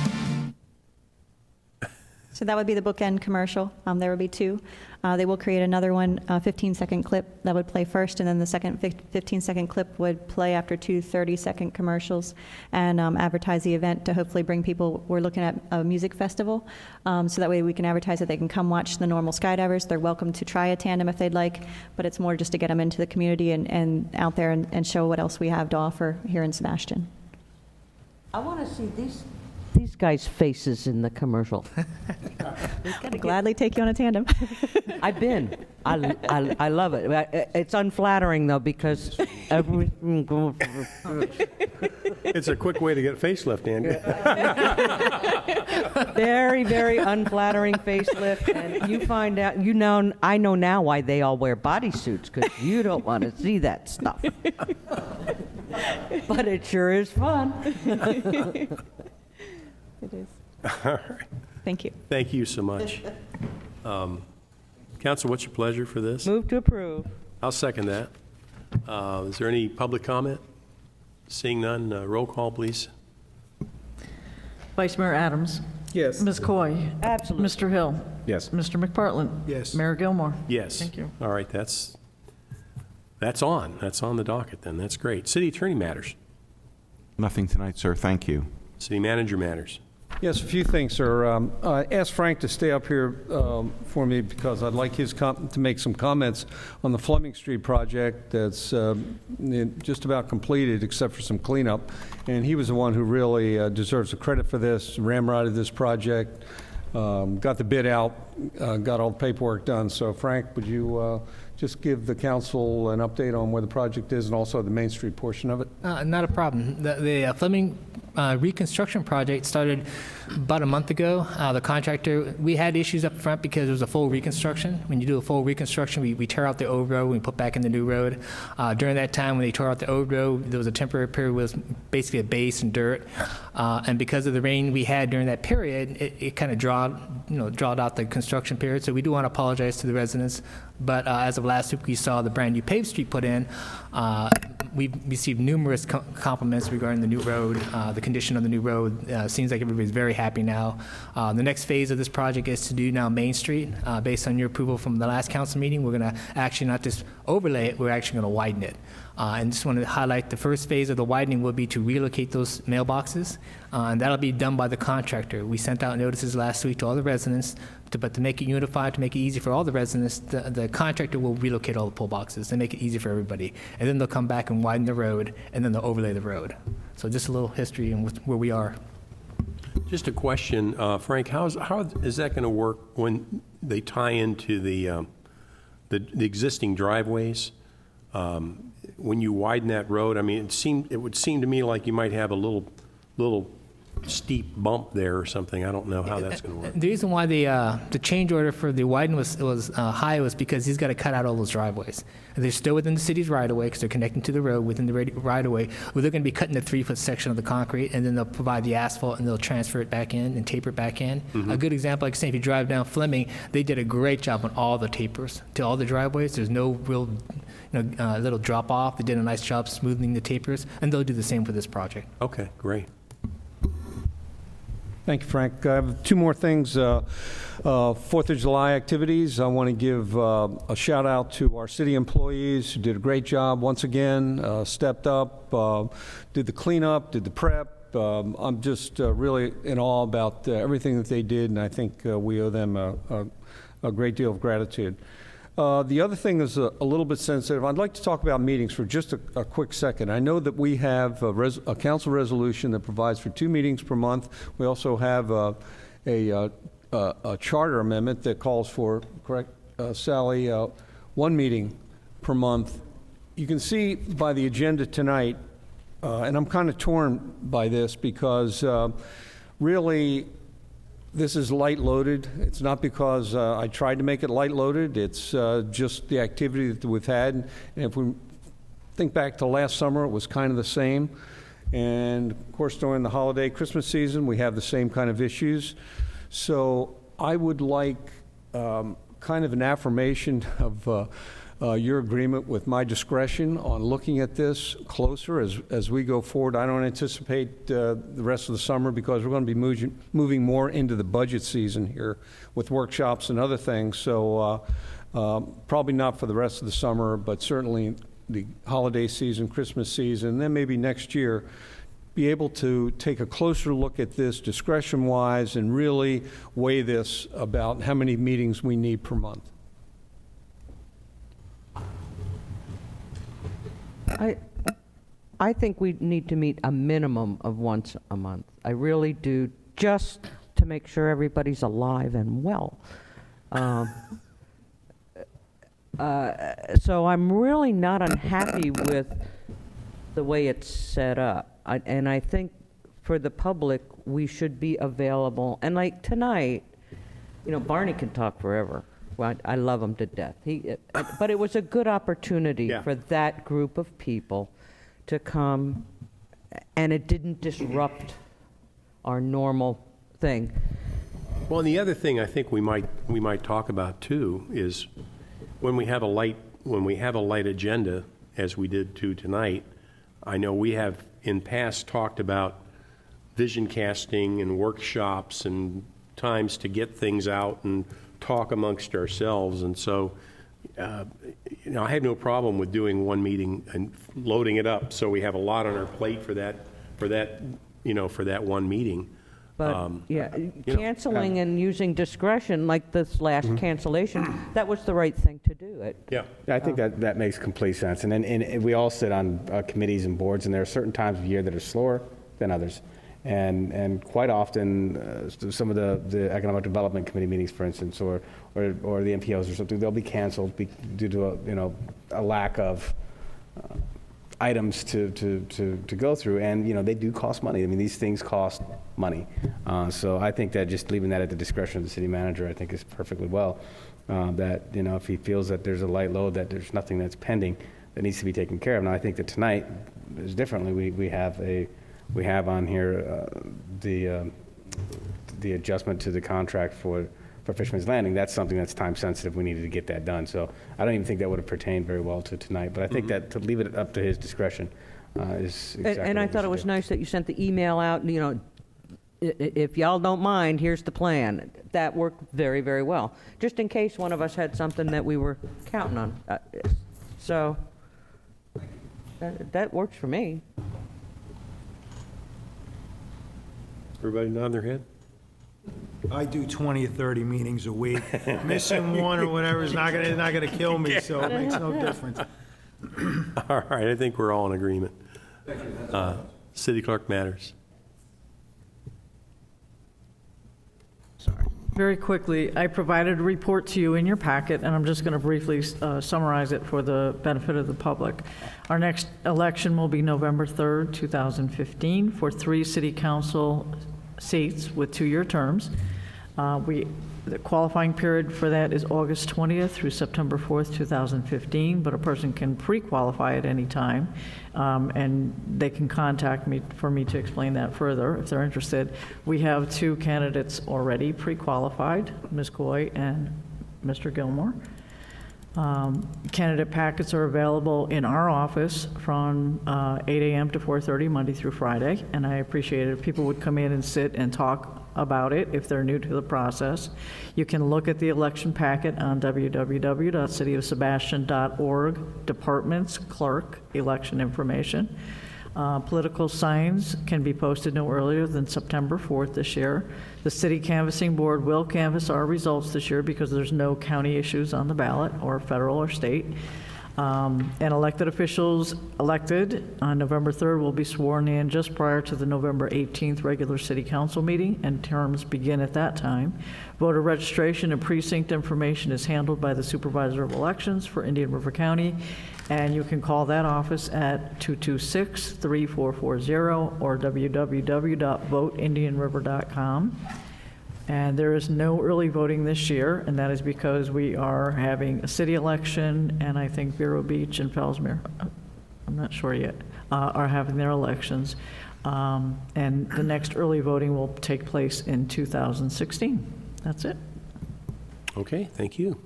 So that would be the bookend commercial. There would be two. They will create another one, 15-second clip that would play first, and then the second 15-second clip would play after two 30-second commercials and advertise the event to hopefully bring people. We're looking at a music festival, so that way we can advertise that they can come watch the normal skydivers. They're welcome to try a tandem if they'd like, but it's more just to get them into the community and out there and show what else we have to offer here in Sebastian. I want to see these guys' faces in the commercial. I'd gladly take you on a tandem. I've been. I love it. It's unflattering, though, because everything goes... It's a quick way to get a facelift, Andy. Very, very unflattering facelift. And you find out, I know now why they all wear bodysuits, because you don't want to see that stuff. But it sure is fun. It is. All right. Thank you. Thank you so much. Council, what's your pleasure for this? Move to approve. I'll second that. Is there any public comment? Seeing none, roll call, please. Vice Mayor Adams. Yes. Ms. Coy? Absolutely. Mr. Hill? Yes. Mr. McPartland? Yes. Mayor Gilmore? Yes. Thank you. All right, that's on. That's on the docket then. That's great. City Attorney matters. Nothing tonight, sir. Thank you. City Manager matters. Yes, a few ththings, sir. I asked Frank to stay up here for me because I'd like his to make some comments on the Fleming Street project that's just about completed except for some cleanup. And he was the one who really deserves the credit for this, ramrodded this project, got the bid out, got all the paperwork done. So Frank, would you just give the council an update on where the project is and also the Main Street portion of it? Not a problem. The Fleming reconstruction project started about a month ago. The contractor, we had issues up front because it was a full reconstruction. When you do a full reconstruction, we tear out the old road and we put back in the new road. During that time when they tore out the old road, there was a temporary period where it was basically a base and dirt. And because of the rain we had during that period, it kind of drawed out the construction period. So we do want to apologize to the residents. But as of last week, we saw the brand new paved street put in. We've received numerous compliments regarding the new road, the condition of the new road. Seems like everybody's very happy now. The next phase of this project is to do now Main Street. Based on your approval from the last council meeting, we're going to actually not just overlay it, we're actually going to widen it. And just wanted to highlight the first phase of the widening will be to relocate those mailboxes, and that'll be done by the contractor. We sent out notices last week to all the residents, but to make it unified, to make it easy for all the residents, the contractor will relocate all the pull boxes and make it easy for everybody. And then they'll come back and widen the road, and then they'll overlay the road. So just a little history and where we are. Just a question, Frank, how is that going to work when they tie into the existing driveways? When you widen that road, I mean, it would seem to me like you might have a little steep bump there or something. I don't know how that's going to work. The reason why the change order for the widen was high was because he's got to cut out all those driveways. And they're still within the city's right-of-way because they're connecting to the road within the right-of-way. Well, they're going to be cutting the 3-foot section of the concrete, and then they'll provide the asphalt, and they'll transfer it back in and taper it back in. Mm-hmm. A good example, like I say, if you drive down Fleming, they did a great job on all the tapers to all the driveways. There's no real little drop-off. They did a nice job smoothing the tapers, and they'll do the same for this project. Okay, great. Thank you, Frank. I have two more things. 4th of July activities. I want to give a shout out to our city employees who did a great job once again, stepped up, did the cleanup, did the prep. I'm just really in awe about everything that they did, and I think we owe them a great deal of gratitude. The other thing is a little bit sensitive. I'd like to talk about meetings for just a quick second. I know that we have a council resolution that provides for 2 meetings per month. We also have a charter amendment that calls for, correct, Sally, 1 meeting per month. You can see by the agenda tonight, and I'm kind of torn by this because really, this is light-loaded. It's not because I tried to make it light-loaded. It's just the activity that we've had. And if we think back to last summer, it was kind of the same. And, of course, during the holiday Christmas season, we have the same kind of issues. So I would like kind of an affirmation of your agreement with my discretion on looking at this closer as we go forward. I don't anticipate the rest of the summer because we're going to be moving more into the budget season here with workshops and other things. So probably not for the rest of the summer, but certainly the holiday season, Christmas season, and then maybe next year be able to take a closer look at this discretion-wise and really weigh this about how many meetings we need per month. I think we need to meet a minimum of once a month. I really do, just to make sure everybody's alive and well. So I'm really not unhappy with the way it's set up. And I think for the public, we should be available. And like tonight, Barney can talk forever. Well, I love him to death. But it was a good opportunity for that group of people to come, and it didn't disrupt our normal thing. Well, and the other thing I think we might talk about too is when we have a light agenda, as we did tonight. I know we have in past talked about vision casting and workshops and times to get things out and talk amongst ourselves. And so, I have no problem with doing one meeting and loading it up so we have a lot on our plate for that one meeting. But, canceling and using discretion, like this last cancellation, that was the right thing to do. I think that makes complete sense. And we all sit on committees and boards, and there are certain times of year that are slower than others. And quite often, some of the Economic Development Committee meetings, for instance, or the MPOs or something, they'll be canceled due to a lack of items to go through, and they do cost money. I mean, these things cost money. So I think that just leaving that at the discretion of the city manager, I think, is perfectly well. That if he feels that there's a light load, that there's nothing that's pending that needs to be taken care of. Now I think that tonight is differently. We have on here the adjustment to the contract for Fisherman's Landing. That's something that's time sensitive. We needed to get that done. So I don't even think that would have pertained very well to tonight. But I think that to leave it up to his discretion is exactly And I thought it was nice that you sent the email out, if y'all don't mind, here's the plan. That worked very, very well. Just in case one of us had something that we were counting on. So that works for me. Everybody nod their head? I do 20 or 30 meetings a week. Missing one or whatever is not gonna kill me, so it makes no difference. All right, I think we're all in agreement. City Clerk matters. Very quickly, I provided a report to you in your packet, and I'm just going to briefly summarize it for the benefit of the public. Our next election will be November 3rd, 2015, for 3 city council seats with 2-year terms. The qualifying period for that is August 20th through September 4th, 2015, but a person can pre-qualify at any time, and they can contact me for me to explain that further if they're interested. We have 2 candidates already pre-qualified, Ms. Coy and Mr. Gilmore. Candidate packets are available in our office from 8 a.m. to 4:30 Monday through Friday, and I appreciate it if people would come in and sit and talk about it if they're new to the process. You can look at the election packet on www.cityofsebastian.org, Departments, Clerk, Election Information. Political signs can be posted no earlier than September 4th this year. The City Canvassing Board will canvass our results this year because there's no county issues on the ballot, or federal or state. And elected officials elected on November 3rd will be sworn in just prior to the November 18th regular City Council meeting, and terms begin at that time. Voter registration and precinct information is handled by the Supervisor of Elections for Indian River County, and you can call that office at 226-3440 or www.voteindianriver.com. And there is no early voting this year, and that is because we are having a city election, and I think Vero Beach and Fellsmere, I'm not sure yet, are having their elections. And the next early voting will take place in 2016. That's it. Okay, thank you.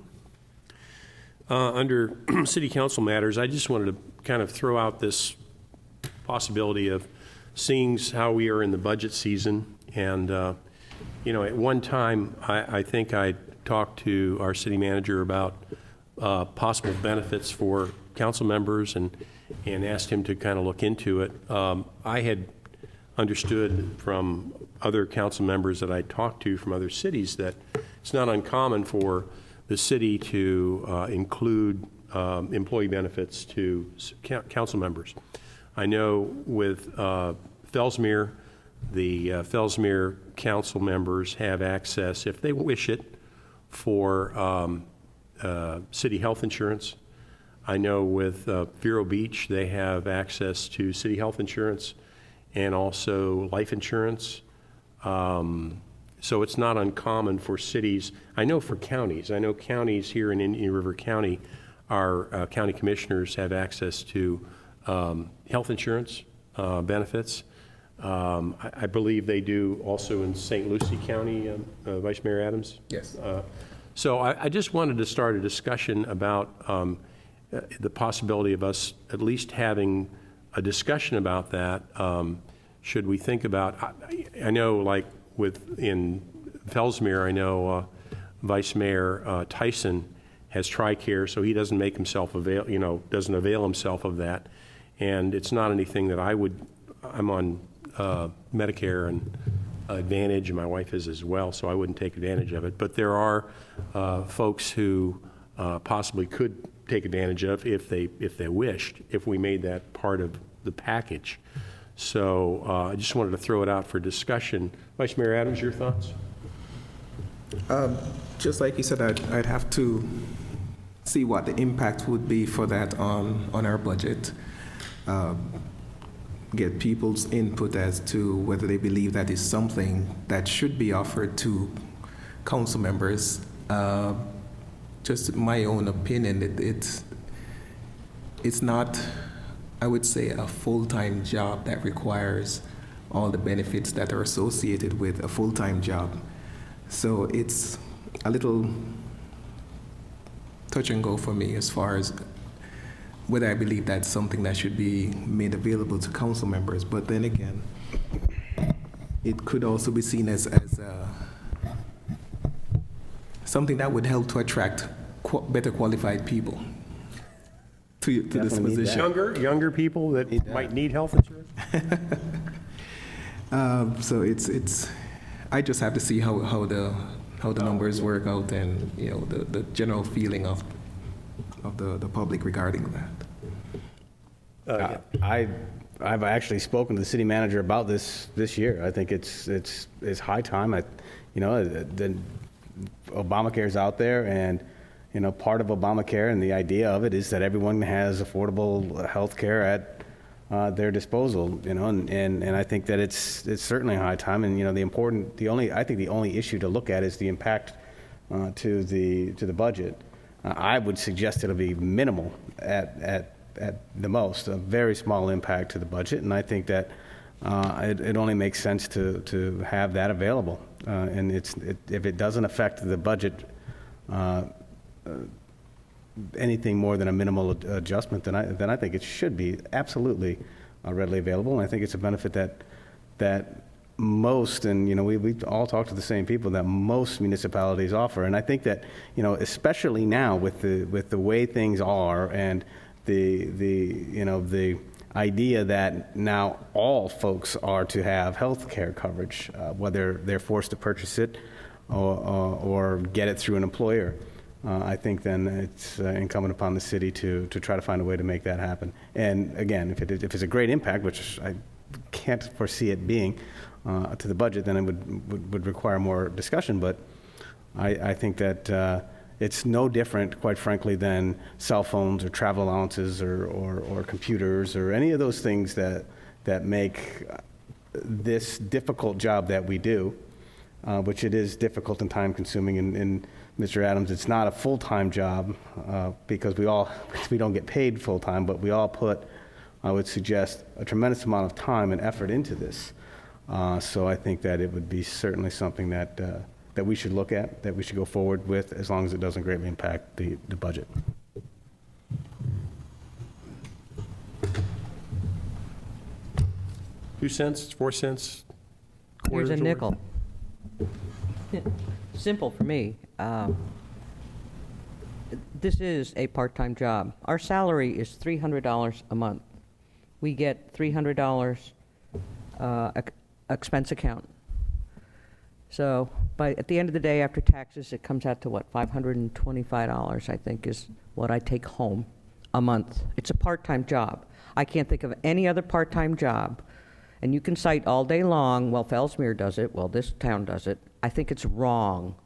Under City Council matters, I just wanted to kind of throw out this possibility of seeing how we are in the budget season. And, at one time, I think I talked to our city manager about possible benefits for council members and asked him to kind of look into it. I had understood from other council members that I talked to from other cities that it's not uncommon for the city to include employee benefits to council members. I know with Fellsmere, the Fellsmere council members have access, if they wish it, for city health insurance. I know with Vero Beach, they have access to city health insurance and also life insurance. So it's not uncommon for cities. I know for counties. I know counties here in Indian River County, our county commissioners have access to health insurance benefits. I believe they do also in St. Lucie County, Vice Mayor Adams? Yes. So I just wanted to start a discussion about the possibility of us at least having a discussion about that. should we think about, I know like in Fellsmere, I know Vice Mayor Tyson has TRICARE, so he doesn't make himself doesn't avail himself of that. And it's not anything that I'm on Medicare and Advantage, and my wife is as well, so I wouldn't take advantage of it. But there are folks who possibly could take advantage of if they wished, if we made that part of the package. So I just wanted to throw it out for discussion. Vice Mayor Adams, your thoughts? Just like you said, I'd have to see what the impact would be for that on our budget. Get people's input as to whether they believe that is something that should be offered to council members. Just my own opinion, it's not, I would say, a full-time job that requires all the benefits that are associated with a full-time job. So it's a little touch and go for me as far as whether I believe that's something that should be made available to council members. But then again, it could also be seen as something that would help to attract better qualified people to this position. Younger people that might need health insurance? So it's. I just have to see how the numbers work out, and the general feeling of the public regarding that. I've actually spoken to the city manager about this year. I think it's high time. The Obamacare's out there, and part of Obamacare and the idea of it is that everyone has affordable health care at their disposal, and I think that it's certainly high time. And I think the only issue to look at is the impact to the budget. I would suggest it'll be minimal at the most, a very small impact to the budget, and I think that it only makes sense to have that available. And if it doesn't affect the budget anything more than a minimal adjustment, then I think it should be absolutely readily available. And I think it's a benefit that most, and we all talk to the same people, that most municipalities offer. And I think that especially now with the way things are, and the idea that now all folks are to have health care coverage, whether they're forced to purchase it or get it through an employer. I think then it's incumbent upon the city to try to find a way to make that happen. And again, if it's a great impact, which I can't foresee it being to the budget, then it would require more discussion. But I think that it's no different, quite frankly, than cell phones or travel allowances or computers or any of those things that make this difficult job that we do, which it is difficult and time-consuming. And Mr. Adams, it's not a full-time job because we don't get paid full-time, but we all put, I would suggest, a tremendous amount of time and effort into this. So I think that it would be certainly something that we should look at, that we should go forward with, as long as it doesn't greatly impact the budget. $0.02, $0.04? Here's a nickel. Simple for me. This is a part-time job. Our salary is $300 a month. We get $300 expense account. So at the end of the day, after taxes, it comes out to what, $525, I think, is what I take home a month. It's a part-time job. I can't think of any other part-time job. And you can cite all day long, well, Fellsmere does it, well, this town does it. I think it's wrong.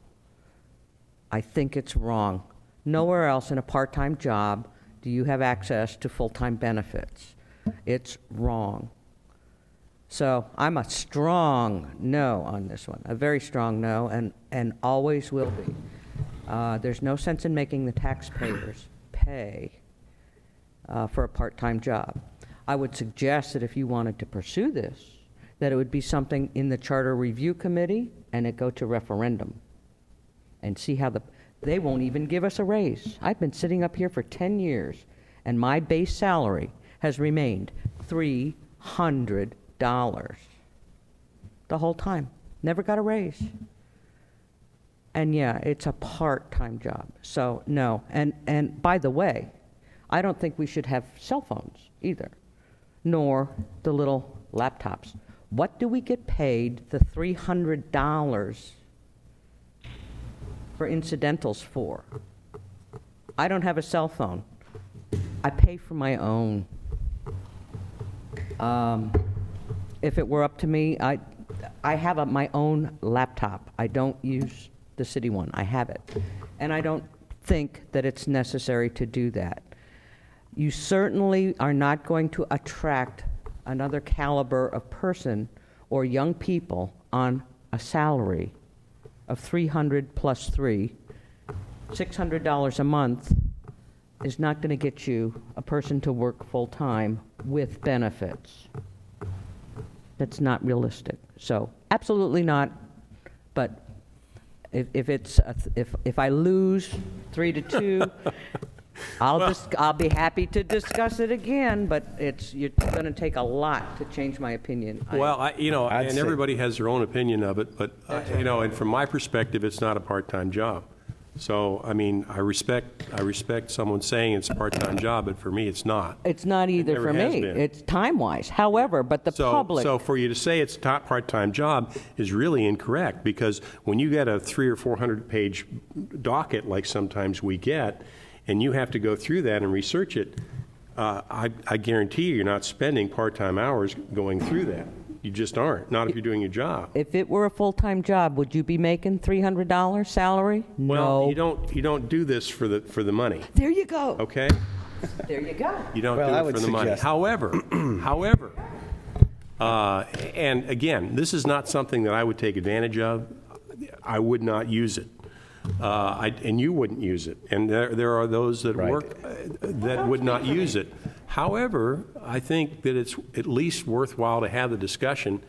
I think it's wrong. Nowhere else in a part-time job do you have access to full-time benefits. It's wrong. So I'm a strong no on this one, a very strong no, and always will be. There's no sense in making the taxpayers pay for a part-time job. I would suggest that if you wanted to pursue this, that it would be something in the Charter Review Committee and it go to referendum and see how they won't even give us a raise. I've been sitting up here for 10 years and my base salary has remained $300. the whole time. Never got a raise. And yeah, it's a part-time job. So no. And by the way, I don't think we should have cell phones either, nor the little laptops. What do we get paid the $300 for incidentals for? I don't have a cell phone. I pay for my own. If it were up to me, I have my own laptop. I don't use the city one. I have it. And I don't think that it's necessary to do that. You certainly are not going to attract another caliber of person or young people on a salary of $300 plus $3, $600 a month is not going to get you a person to work full-time with benefits. That's not realistic. So absolutely not. But if I lose 3-2, I'll be happy to discuss it again. But you're going to take a lot to change my opinion. Well, and everybody has their own opinion of it. But and from my perspective, it's not a part-time job. So, I mean, I respect someone saying it's a part-time job, but for me, it's not. It's not either for me. It's time-wise. However, but the public. So for you to say it's a part-time job is really incorrect, because when you get a 300 or 400-page docket, like sometimes we get, and you have to go through that and research it, I guarantee you're not spending part-time hours going through that. You just aren't, not if you're doing your job. If it were a full-time job, would you be making $300 salary? Well, No. you don't do this for the money. There you go. Okay? There you go. You don't do it for the money. However, and again, this is not something that I would take advantage of. I would not use it. And you wouldn't use it. And there are those that work that would not use it. However, I think that it's at least worthwhile to have the discussion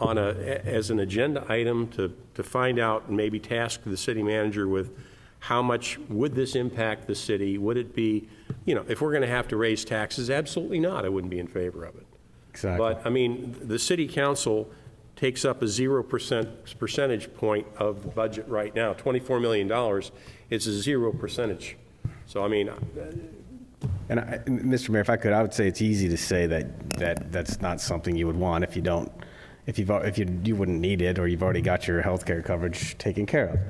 as an agenda item to find out and maybe task the city manager with how much would this impact the city? Would it be, if we're going to have to raise taxes? Absolutely not. I wouldn't be in favor of it. Exactly. But, I mean, the city council takes up a 0% percentage point of the budget right now. $24 million, it's a 0%. So, I mean... And Mr. Mayor, if I could, I would say it's easy to say that's not something you would want if you wouldn't need it, or you've already got your health care coverage taken care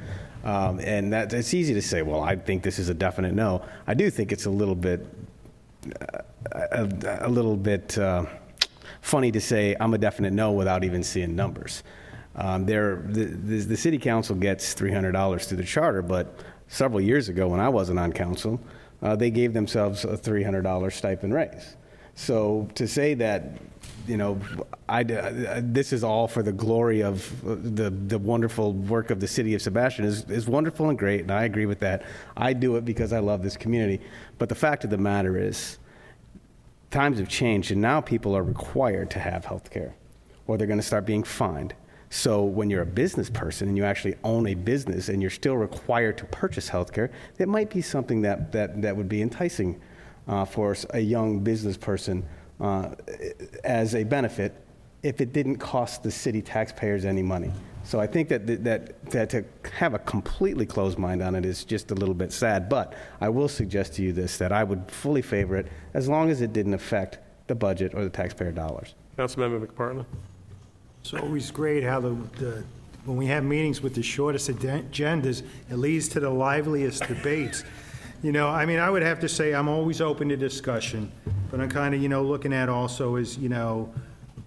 of. And it's easy to say, well, I think this is a definite no. I do think it's a little bit funny to say I'm a definite no without even seeing numbers. The city council gets $300 through the charter, but several years ago when I wasn't on council, they gave themselves a $300 stipend raise. So to say that, this is all for the glory of the wonderful work of the city of Sebastian is wonderful and great, and I agree with that. I do it because I love this community. But the fact of the matter is, times have changed, and now people are required to have health care, or they're going to start being fined. So when you're a business person and you actually own a business and you're still required to purchase health care, that might be something that would be enticing for a young business person as a benefit if it didn't cost the city taxpayers any money. So I think that to have a completely closed mind on it is just a little bit sad. But I will suggest to you this, that I would fully favor it as long as it didn't affect the budget or the taxpayer dollars. Councilmember McPartland? It's always great how when we have meetings with the shortest agendas, it leads to the liveliest debates. I would have to say I'm always open to discussion, but I'm kind of, looking at also is,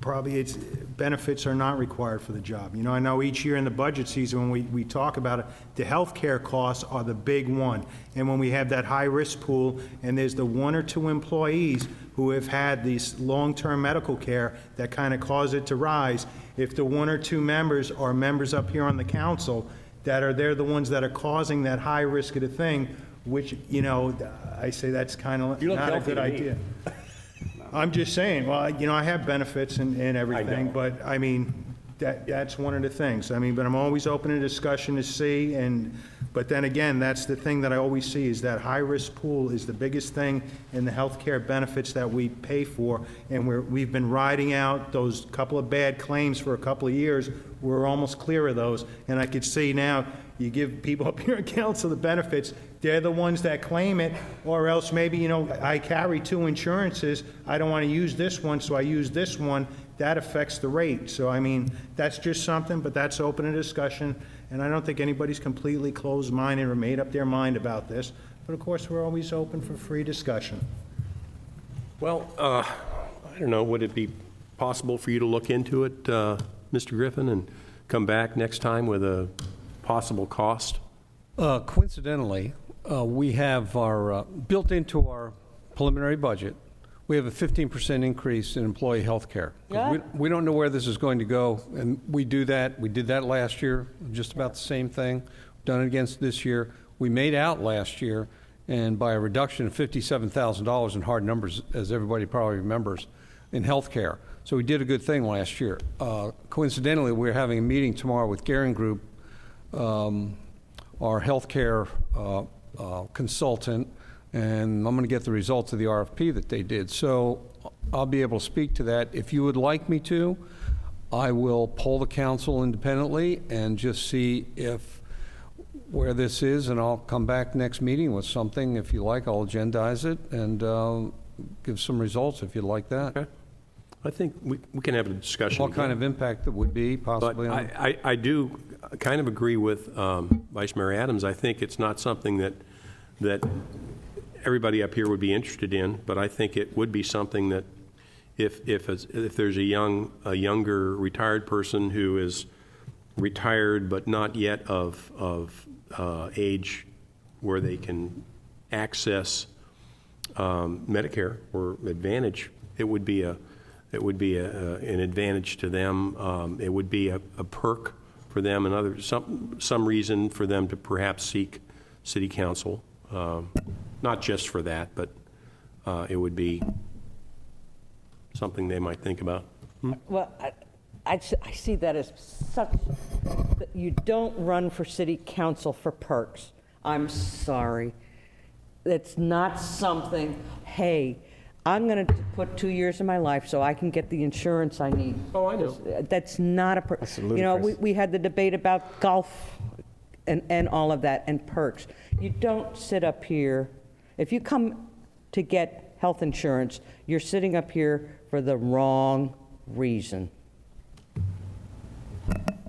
probably it's benefits are not required for the job. I know each year in the budget season when we talk about it, the health care costs are the big one. And when we have that high-risk pool and there's the 1 or 2 employees who have had these long-term medical care that kind of cause it to rise, if the 1 or 2 members are members up here on the council they're the ones that are causing that high risk of the thing, which, I say that's kind of not a good idea. I'm just saying, well, I have benefits and everything, but I mean, that's one of the things. I mean, but I'm always open to discussion to see, but then again, that's the thing that I always see, is that high-risk pool is the biggest thing in the healthcare benefits that we pay for, and we've been riding out those couple of bad claims for a couple of years. We're almost clear of those, and I could see now, you give people up here in council the benefits, they're the ones that claim it, or else maybe, I carry 2 insurances, I don't want to use this one, so I use this one. That affects the rate. So, I mean, that's just something, but that's open to discussion, and I don't think anybody's completely closed-minded or made up their mind about this, but of course, we're always open for free discussion. Well, I don't know, would it be possible for you to look into it, Mr. Griffin, and come back next time with a possible cost? Coincidentally, we have our, built into our preliminary budget, we have a 15% increase in employee health care. We don't know where this is going to go, and we do that. We did that last year, just about the same thing. Done it against this year. We made out last year, and by a reduction of $57,000 in hard numbers, as everybody probably remembers, in health care. So we did a good thing last year. Coincidentally, we're having a meeting tomorrow with Garing Group, our health care consultant, and I'm going to get the results of the RFP that they did. So I'll be able to speak to that. If you would like me to, I will poll the council independently and just see where this is, and I'll come back next meeting with something. If you like, I'll agendize it and give some results if you'd like that. Okay. I think we can have a discussion. What kind of impact that would be possibly but on I do kind of agree with Vice Mayor Adams. I think it's not something that everybody up here would be interested in, but I think it would be something that if there's a younger retired person who is retired but not yet of age where they can access Medicare or Advantage, it would be an advantage to them. It would be a perk for them, and some reason for them to perhaps seek city council. Not just for that, but it would be something they might think about. Well, I see that as such, that you don't run for city council for perks. I'm sorry. It's not something, hey, I'm going to put 2 years of my life so I can get the insurance I need. Oh, I know. That's not a perk. That's ludicrous. We had the debate about golf and all of that and perks. You don't sit up here. If you come to get health insurance, you're sitting up here for the wrong reason.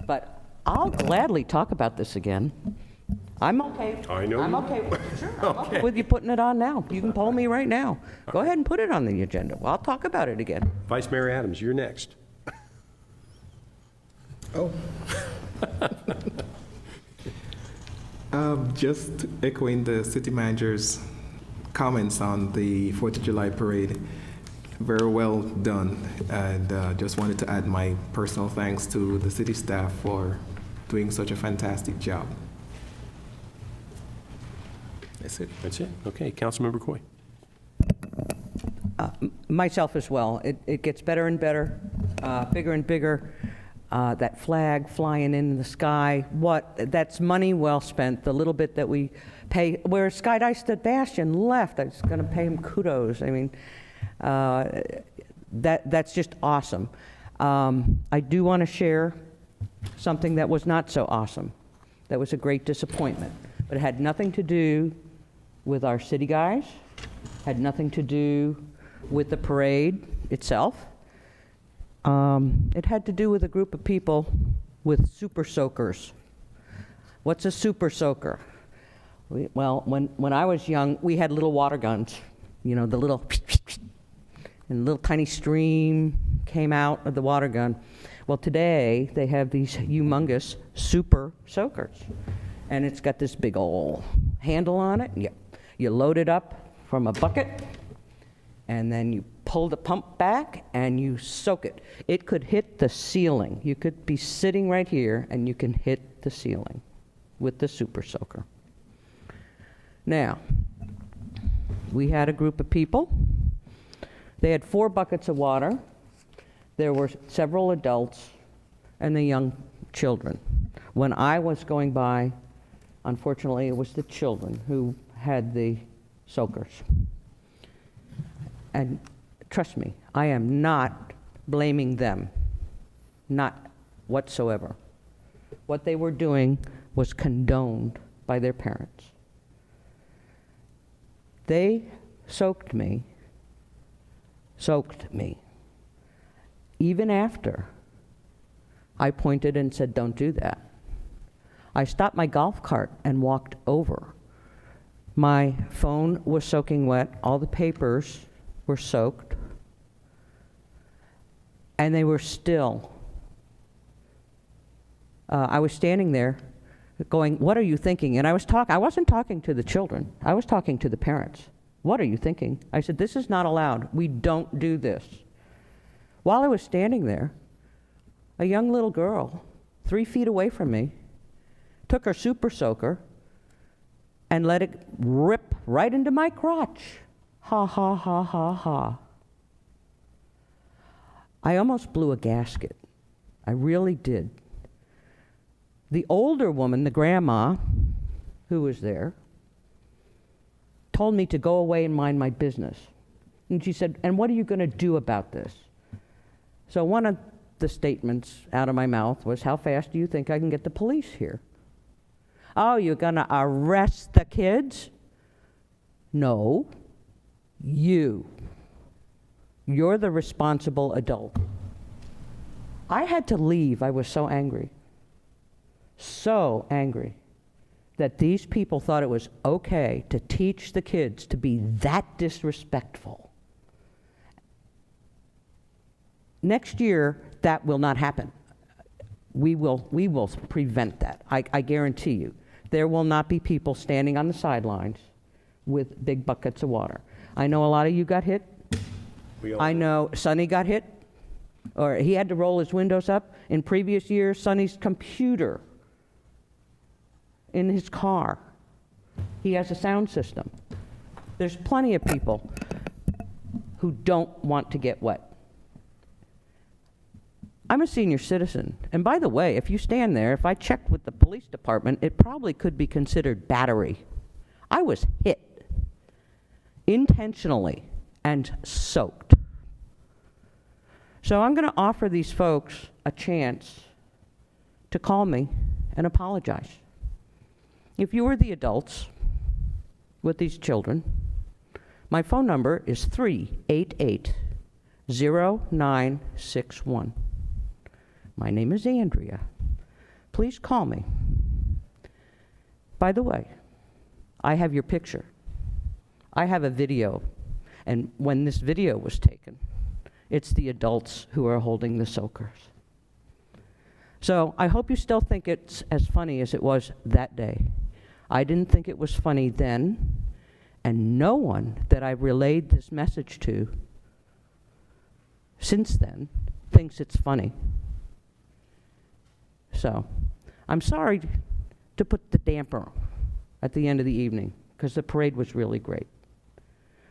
But I'll gladly talk about this again. I'm okay. I know. I'm okay with it. Sure, I'm okay with you putting it on now. You can poll me right now. Go ahead and put it on the agenda. Well, I'll talk about it again. Vice Mayor Adams, you're next. Oh. Just echoing the city manager's comments on the 4th of July parade. Very well done. And just wanted to add my personal thanks to the city staff for doing such a fantastic job. That's it. That's it. Okay, Councilmember Coy. Myself as well. It gets better and better, bigger and bigger. That flag flying in the sky, that's money well spent. The little bit that we pay, where Skydive Sebastian left, I was going to pay him kudos. I mean, that's just awesome. I do want to share something that was not so awesome. That was a great disappointment. But it had nothing to do with our city guys, had nothing to do with the parade itself. It had to do with a group of people with super soakers. What's a super soaker? Well, when I was young, we had little water guns, the little, and a little tiny stream came out of the water gun. Well, today they have these humongous super soakers, and it's got this big old handle on it. And you load it up from a bucket, and then you pull the pump back and you soak it. It could hit the ceiling. You could be sitting right here and you can hit the ceiling with the super soaker. Now, we had a group of people. They had 4 buckets of water. There were several adults and the young children. When I was going by, unfortunately, it was the children who had the soakers. And trust me, I am not blaming them, not whatsoever. What they were doing was condoned by their parents. They soaked me, even after I pointed and said, don't do that. I stopped my golf cart and walked over. My phone was soaking wet, all the papers were soaked, and they were still. I was standing there going, what are you thinking? And I wasn't talking to the children, I was talking to the parents. What are you thinking? I said, this is not allowed. We don't do this. While I was standing there, a young little girl, 3 feet away from me, took her super soaker and let it rip right into my crotch. Ha, ha, ha, ha, ha. I almost blew a gasket. I really did. The older woman, the grandma, who was there, told me to go away and mind my business. And she said, and what are you going to do about this? So one of the statements out of my mouth was, how fast do you think I can get the police here? Oh, you're going to arrest the kids? No, you. You're the responsible adult. I had to leave. I was so angry. So angry that these people thought it was okay to teach the kids to be that disrespectful. Next year, that will not happen. We will prevent that. I guarantee you. There will not be people standing on the sidelines with big buckets of water. I know a lot of you got hit. I know Sonny got hit, or he had to roll his windows up. In previous years, Sonny's computer in his car, he has a sound system. There's plenty of people who don't want to get wet. I'm a senior citizen, and by the way, if you stand there, if I checked with the police department, it probably could be considered battery. I was hit intentionally and soaked. So I'm going to offer these folks a chance to call me and apologize. If you were the adults with these children, my phone number is 388-0961. My name is Andrea. Please call me. By the way, I have your picture. I have a video, and when this video was taken, it's the adults who are holding the soakers. So I hope you still think it's as funny as it was that day. I didn't think it was funny then, and no one that I relayed this message to since then thinks it's funny. So I'm sorry to put the damper at the end of the evening, because the parade was really great.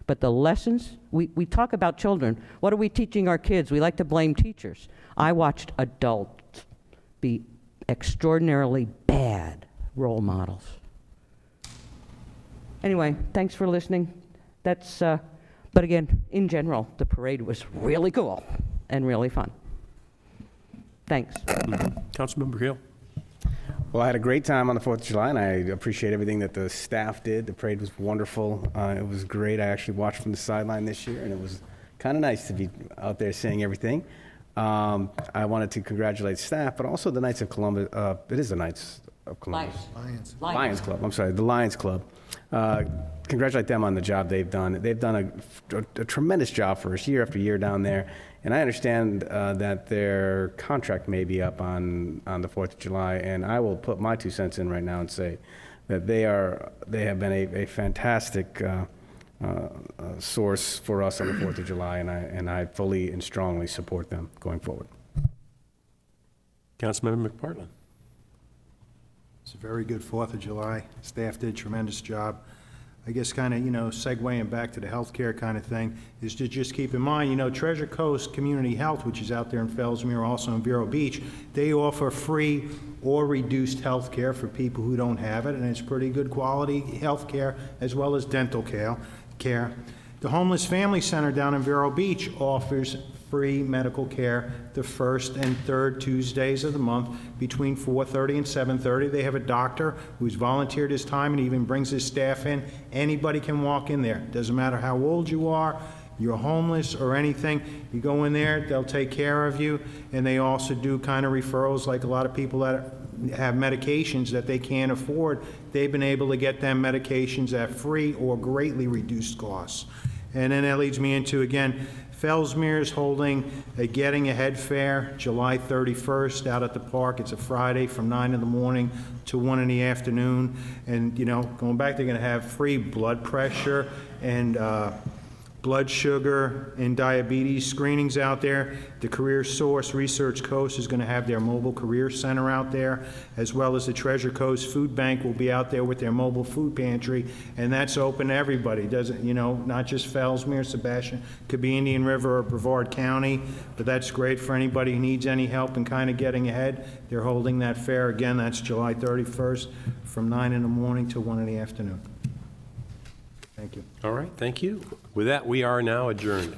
But the lessons, we talk about children. What are we teaching our kids? We like to blame teachers. I watched adults be extraordinarily bad role models. Anyway, thanks for listening. But again, in general, the parade was really cool and really fun. Thanks. Councilmember Hill. Well, I had a great time on the 4th of July, and I appreciate everything that the staff did. The parade was wonderful. It was great. I actually watched from the sideline this year, and it was kind of nice to be out there seeing everything. I wanted to congratulate staff, but also the Knights of Columbus. It is the Knights of Columbus. Lions Club. I'm sorry, the Lions Club. Congratulate them on the job they've done. They've done a tremendous job for us year after year down there. And I understand that their contract may be up on the 4th of July, and I will put my 2 cents in right now and say that they have been a fantastic source for us on the 4th of July, and I fully and strongly support them going forward. Councilmember McPartland. It's a very good 4th of July. Staff did a tremendous job. I guess kind of, segueing back to the healthcare kind of thing, is to just keep in mind, Treasure Coast Community Health, which is out there in Fellsmere, also in Vero Beach, they offer free or reduced health care for people who don't have it, and it's pretty good quality health care as well as dental care. The Homeless Family Center down in Vero Beach offers free medical care the first and third Tuesdays of the month between 4:30 and 7:30. They have a doctor who's volunteered his time and even brings his staff in. Anybody can walk in there. Doesn't matter how old you are, you're homeless or anything. You go in there, they'll take care of you, and they also do kind of referrals, like a lot of people that have medications that they can't afford. They've been able to get them medications at free or greatly reduced costs. And then that leads me into, again, Fellsmere is holding a Getting Ahead Fair July 31st out at the park. It's a Friday from 9 in the morning to 1 in the afternoon. And, going back, they're going to have free blood pressure and blood sugar and diabetes screenings out there. The Career Source Research Coast is going to have their mobile career center out there, as well as the Treasure Coast Food Bank will be out there with their mobile food pantry, and that's open to everybody. Doesn't, not just Fellsmere, Sebastian, could be Indian River or Brevard County, but that's great for anybody who needs any help in kind of getting ahead. They're holding that fair again. That's July 31st from 9 in the morning to 1 in the afternoon. Thank you. All right, thank you. With that, we are now adjourned.